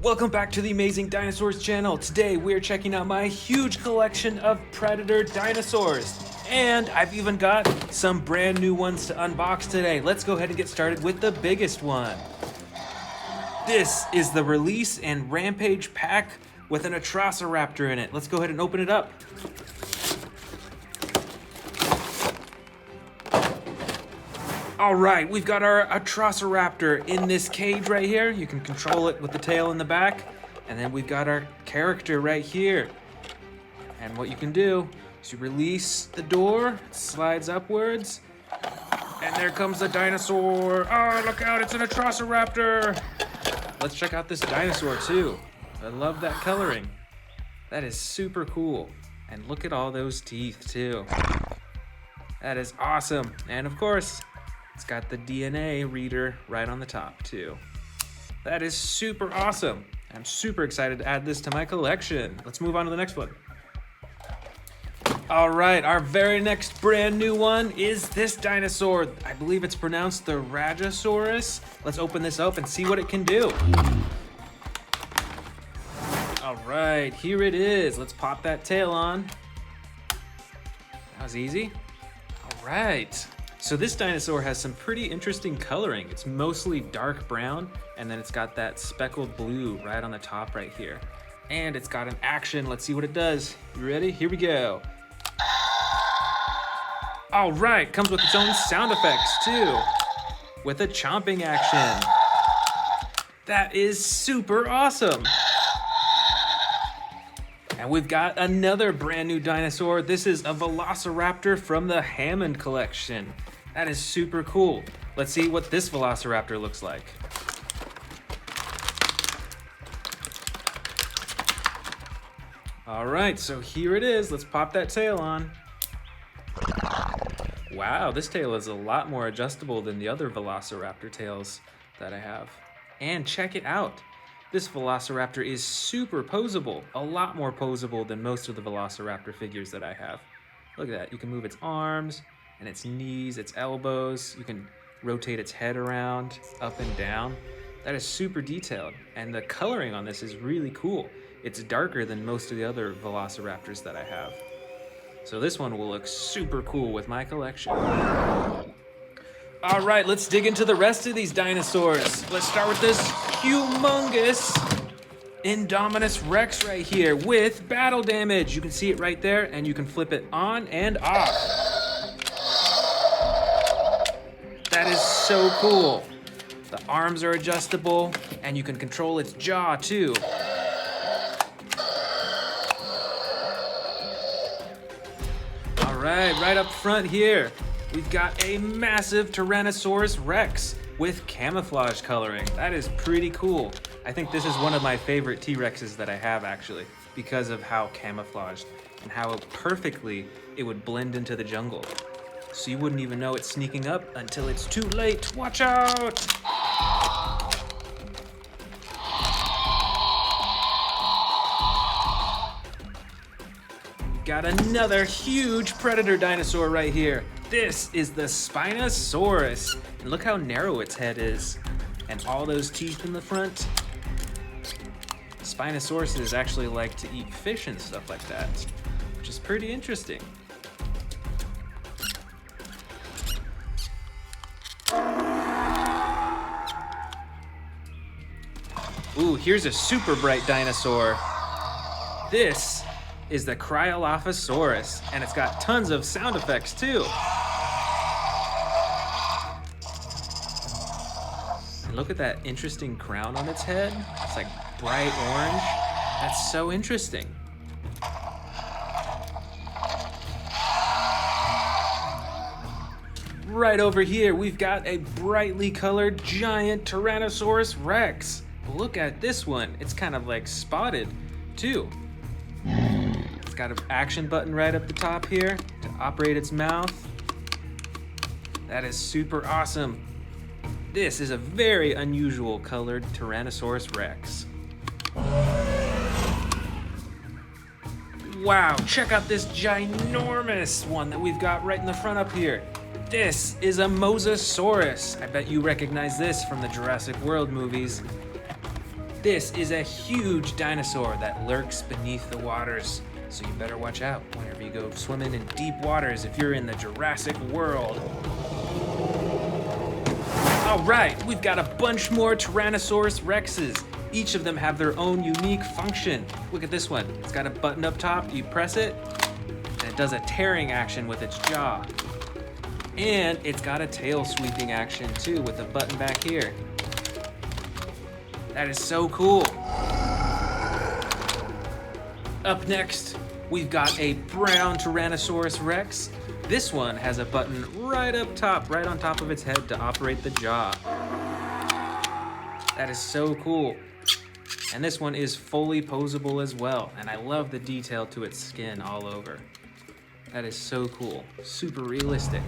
Welcome back to the Amazing Dinosaurs channel. Today we're checking out my huge collection of predator dinosaurs. And I've even got some brand new ones to unbox today. Let's go ahead and get started with the biggest one. This is the Release and Rampage pack with an Atrociraptor in it. Let's go ahead and open it up. All right, we've got our Atrociraptor in this cage right here. You can control it with the tail in the back. And then we've got our character right here. And what you can do is you release the door, it slides upwards, and there comes the dinosaur. Oh, look out, it's an Atrociraptor. Let's check out this dinosaur too. I love that coloring. That is super cool. And look at all those teeth too. That is awesome. And of course, it's got the DNA reader right on the top too. That is super awesome. I'm super excited to add this to my collection. Let's move on to the next one. All right, our very next brand new one is this dinosaur. I believe it's pronounced the Rajasaurus. Let's open this up and see what it can do. All right, here it is. Let's pop that tail on. That was easy. All right. So this dinosaur has some pretty interesting coloring. It's mostly dark brown, and then it's got that speckled blue right on the top right here. And it's got an action. Let's see what it does. You ready? Here we go. All right, comes with its own sound effects too, with a chomping action. That is super awesome. And we've got another brand new dinosaur. This is a Velociraptor from the Hammond collection. That is super cool. Let's see what this Velociraptor looks like. All right, so here it is. Let's pop that tail on. Wow, this tail is a lot more adjustable than the other Velociraptor tails that I have. And check it out. This Velociraptor is super posable, a lot more posable than most of the Velociraptor figures that I have. Look at that, you can move its arms and its knees, its elbows. You can rotate its head around, up and down. That is super detailed. And the coloring on this is really cool. It's darker than most of the other Velociraptors that I have. So this one will look super cool with my collection. All right, let's dig into the rest of these dinosaurs. Let's start with this humongous Indominus Rex right here with battle damage. You can see it right there, and you can flip it on and off. That is so cool. The arms are adjustable, and you can control its jaw too. Right up front here, we've got a massive Tyrannosaurus Rex with camouflage coloring. That is pretty cool. I think this is one of my favorite T-Rexes that I have actually, because of how camouflaged and how perfectly it would blend into the jungle. So you wouldn't even know it's sneaking up until it's too late. Watch out! got another huge predator dinosaur right here. This is the Spinosaurus. And look how narrow its head is. And all those teeth in the front. Spinosauruses actually like to eat fish and stuff like that, which is pretty interesting. Ooh, here's a super bright dinosaur. This is the Cryolophosaurus, and it's got tons of sound effects too. And look at that interesting crown on its head. It's like bright orange. That's so interesting. Right over here, we've got a brightly colored giant Tyrannosaurus Rex. Look at this one. It's kind of like spotted too. It's got an action button right up the top here to operate its mouth. That is super awesome. This is a very unusual colored Tyrannosaurus Rex. Wow, check out this ginormous one that we've got right in the front up here. This is a Mosasaurus. I bet you recognize this from the Jurassic World movies. This is a huge dinosaur that lurks beneath the waters, so you better watch out whenever you go swimming in deep waters if you're in the Jurassic World. All right, we've got a bunch more Tyrannosaurus Rexes. Each of them have their own unique function. Look at this one. It's got a button up top. You press it, and it does a tearing action with its jaw. And it's got a tail sweeping action too with a button back here. That is so cool. Up next, we've got a brown Tyrannosaurus Rex. This one has a button right up top, right on top of its head to operate the jaw. That is so cool. And this one is fully posable as well. And I love the detail to its skin all over. That is so cool, super realistic.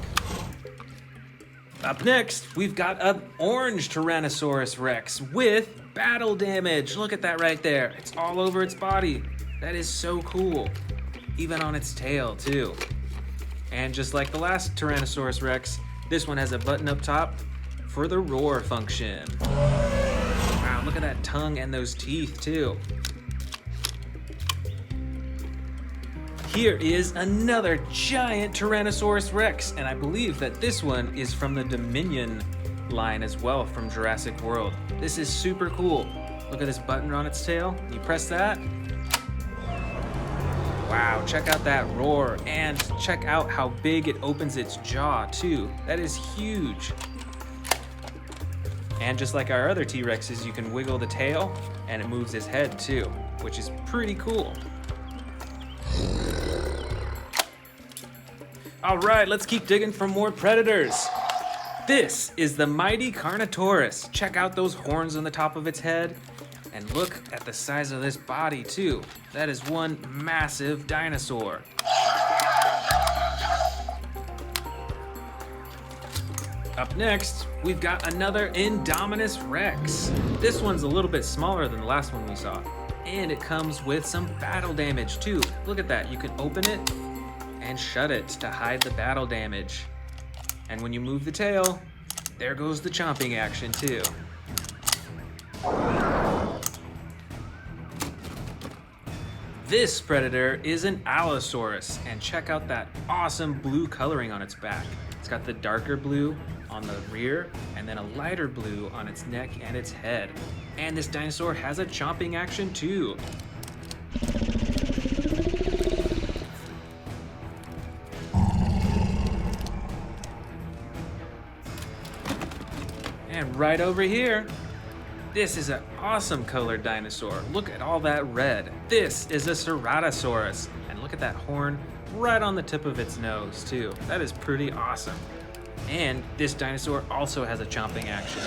Up next, we've got an orange Tyrannosaurus Rex with battle damage. Look at that right there. It's all over its body. That is so cool. Even on its tail, too. And just like the last Tyrannosaurus Rex, this one has a button up top for the roar function. Wow, look at that tongue and those teeth, too. Here is another giant Tyrannosaurus Rex, and I believe that this one is from the Dominion line as well from Jurassic World. This is super cool. Look at this button on its tail. You press that. Wow, check out that roar, and check out how big it opens its jaw too. That is huge. And just like our other T-Rexes, you can wiggle the tail and it moves its head too, which is pretty cool. All right, let's keep digging for more predators. This is the mighty Carnivores. Check out those horns on the top of its head. And look at the size of this body too. That is one massive dinosaur. Up next, we've got another Indominus Rex. This one's a little bit smaller than the last one we saw. And it comes with some battle damage too. Look at that, you can open it and shut it to hide the battle damage. And when you move the tail, there goes the chomping action too. This predator is an Allosaurus, and check out that awesome blue coloring on its back. It's got the darker blue on the rear and then a lighter blue on its neck and its head. And this dinosaur has a chomping action too. And right over here, this is an awesome colored dinosaur. Look at all that red. This is a Ceratosaurus. And look at that horn right on the tip of its nose too. That is pretty awesome. And this dinosaur also has a chomping action.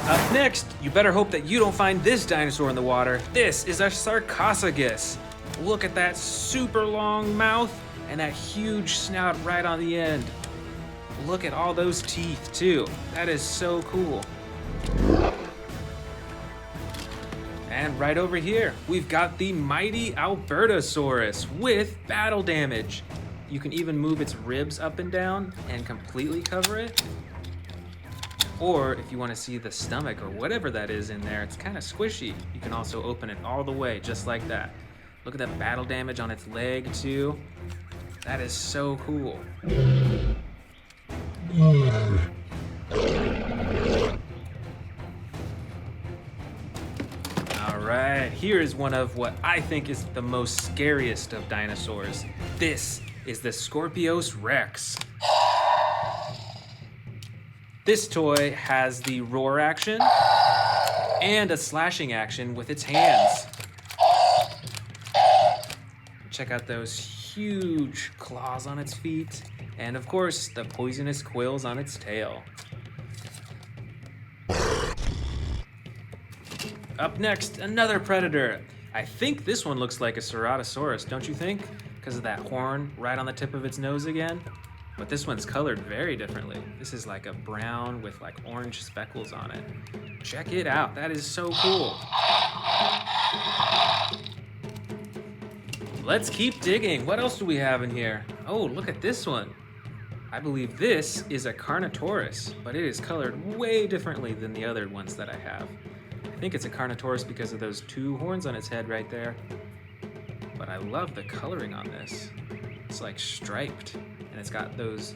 Up next, you better hope that you don't find this dinosaur in the water. This is a Sarcophagus. Look at that super long mouth and that huge snout right on the end. Look at all those teeth too. That is so cool. And right over here, we've got the mighty Albertosaurus with battle damage. You can even move its ribs up and down and completely cover it. Or if you want to see the stomach or whatever that is in there, it's kind of squishy. You can also open it all the way, just like that. Look at that battle damage on its leg too. That is so cool. All right, here is one of what I think is the most scariest of dinosaurs. This is the Scorpius Rex. This toy has the roar action and a slashing action with its hands. Check out those huge claws on its feet, and of course, the poisonous quills on its tail. Up next, another predator. I think this one looks like a Ceratosaurus, don't you think? Because of that horn right on the tip of its nose again. But this one's colored very differently. This is like a brown with like orange speckles on it. Check it out, that is so cool. Let's keep digging. What else do we have in here? Oh, look at this one. I believe this is a Carnivores, but it is colored way differently than the other ones that I have. I think it's a Carnivores because of those two horns on its head right there. But I love the coloring on this. It's like striped, and it's got those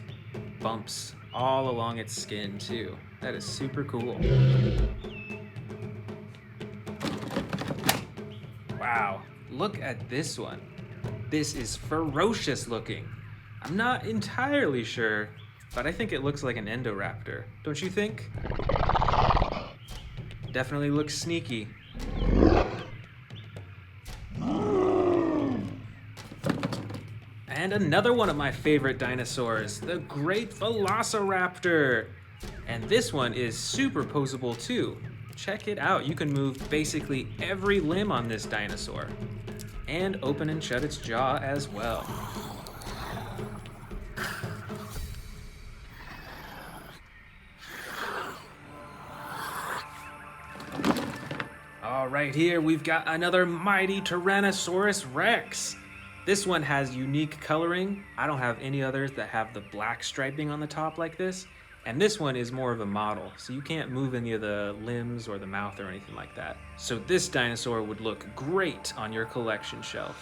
bumps all along its skin too. That is super cool. Wow, look at this one. This is ferocious looking. I'm not entirely sure, but I think it looks like an Indoraptor. Don't you think? Definitely looks sneaky. And another one of my favorite dinosaurs, the Great Velociraptor. And this one is super posable too. Check it out, you can move basically every limb on this dinosaur. And open and shut its jaw as well. All right, here we've got another mighty Tyrannosaurus Rex. This one has unique coloring. I don't have any others that have the black striping on the top like this. And this one is more of a model, so you can't move any of the limbs or the mouth or anything like that. So this dinosaur would look great on your collection shelf.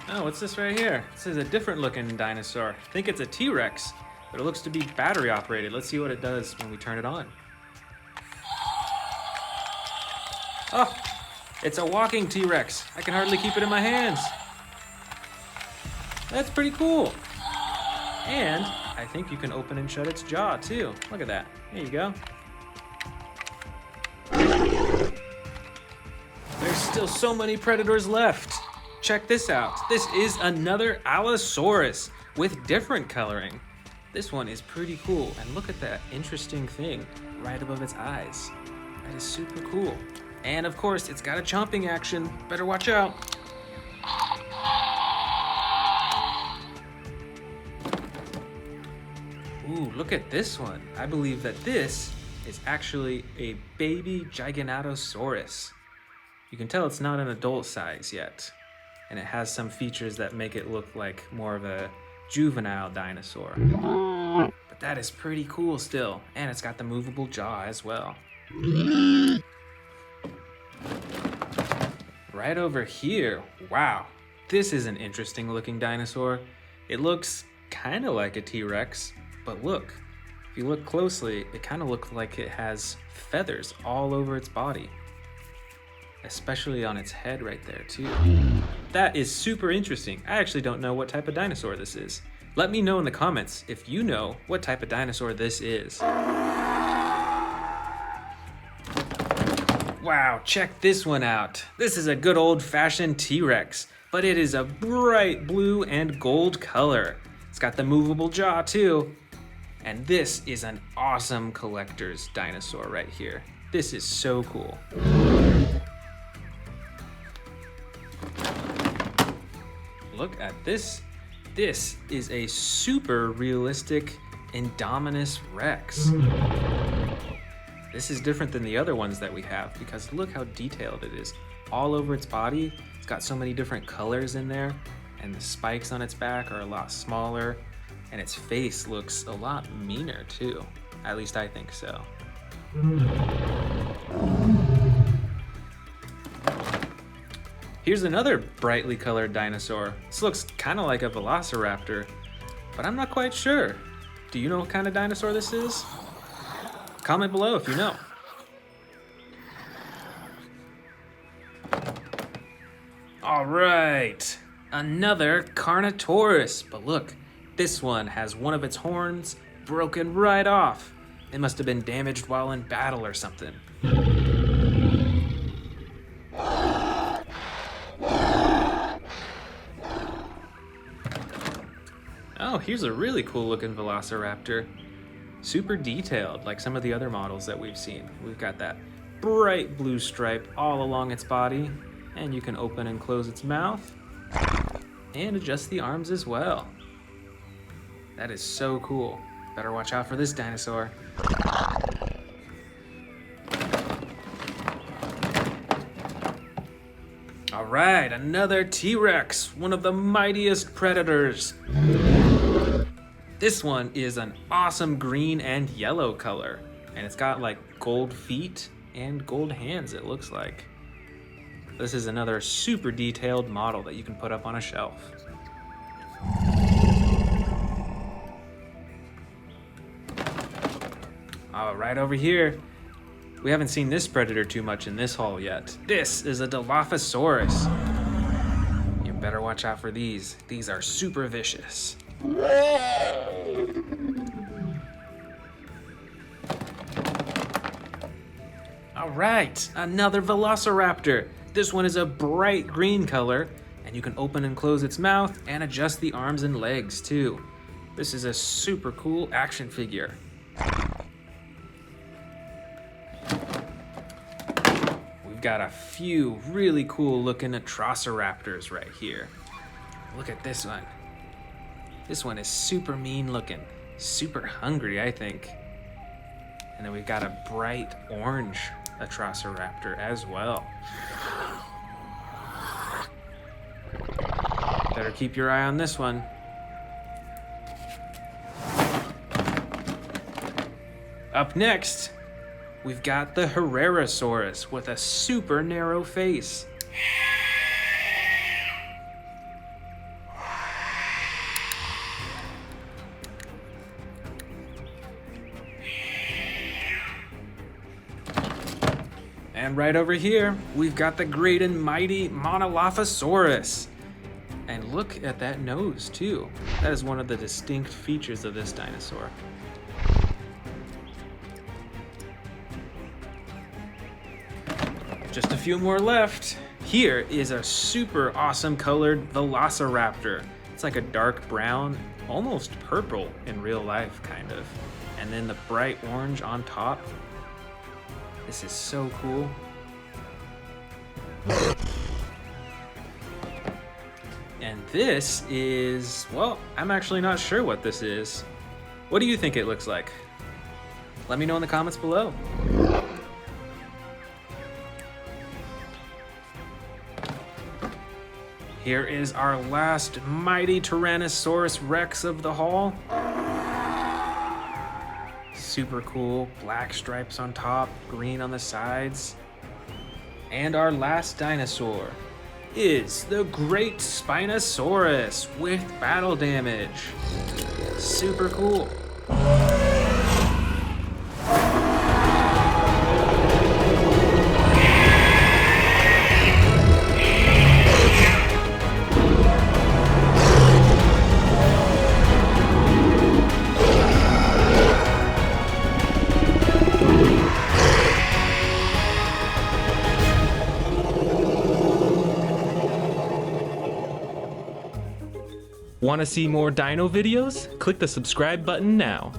Oh, what's this right here? This is a different looking dinosaur. I think it's a T-Rex, but it looks to be battery operated. Let's see what it does when we turn it on. Oh, it's a walking T-Rex. I can hardly keep it in my hands. That's pretty cool. And I think you can open and shut its jaw too. Look at that. There you go. There's still so many predators left. Check this out. This is another Allosaurus with different coloring. This one is pretty cool. And look at that interesting thing right above its eyes. That is super cool. And of course, it's got a chomping action. Better watch out. Ooh, look at this one. I believe that this is actually a baby Giganotosaurus. You can tell it's not an adult size yet. And it has some features that make it look like more of a juvenile dinosaur. But that is pretty cool still. And it's got the movable jaw as well. Right over here, wow, this is an interesting looking dinosaur. It looks kind of like a T-Rex, but look, if you look closely, it kind of looks like it has feathers all over its body, especially on its head right there too. That is super interesting. I actually don't know what type of dinosaur this is. Let me know in the comments if you know what type of dinosaur this is. Wow, check this one out. This is a good old-fashioned T-Rex, but it is a bright blue and gold color. It's got the movable jaw too. And this is an awesome collector's dinosaur right here. This is so cool. Look at this. This is a super realistic Indominus Rex. This is different than the other ones that we have because look how detailed it is. All over its body, it's got so many different colors in there, and the spikes on its back are a lot smaller, and its face looks a lot meaner too. At least I think so. Here's another brightly colored dinosaur. This looks kind of like a velociraptor, but I'm not quite sure. Do you know what kind of dinosaur this is? Comment below if you know. All right, another Carnivores, but look, this one has one of its horns broken right off. It must have been damaged while in battle or something. Oh, here's a really cool looking velociraptor. Super detailed, like some of the other models that we've seen. We've got that bright blue stripe all along its body, and you can open and close its mouth and adjust the arms as well. That is so cool. Better watch out for this dinosaur. All right, another T-Rex, one of the mightiest predators. This one is an awesome green and yellow color, and it's got like gold feet and gold hands, it looks like. This is another super detailed model that you can put up on a shelf. All right, over here, we haven't seen this predator too much in this haul yet. This is a Dilophosaurus. You better watch out for these. These are super vicious. All right, another Velociraptor. This one is a bright green color, and you can open and close its mouth and adjust the arms and legs too. This is a super cool action figure. We've got a few really cool looking Atrociraptors right here. Look at this one. This one is super mean looking, super hungry, I think. And then we've got a bright orange Atrociraptor as well. Better keep your eye on this one. Up next, we've got the Herrerasaurus with a super narrow face. And right over here, we've got the great and mighty Monolophosaurus. And look at that nose too. That is one of the distinct features of this dinosaur. Just a few more left. Here is a super awesome colored Velociraptor. It's like a dark brown, almost purple in real life, kind of. And then the bright orange on top. This is so cool. And this is, well, I'm actually not sure what this is. What do you think it looks like? Let me know in the comments below. Here is our last mighty Tyrannosaurus Rex of the haul. Super cool, black stripes on top, green on the sides. And our last dinosaur is the great Spinosaurus with battle damage. Super cool. Want to see more dino videos? Click the subscribe button now.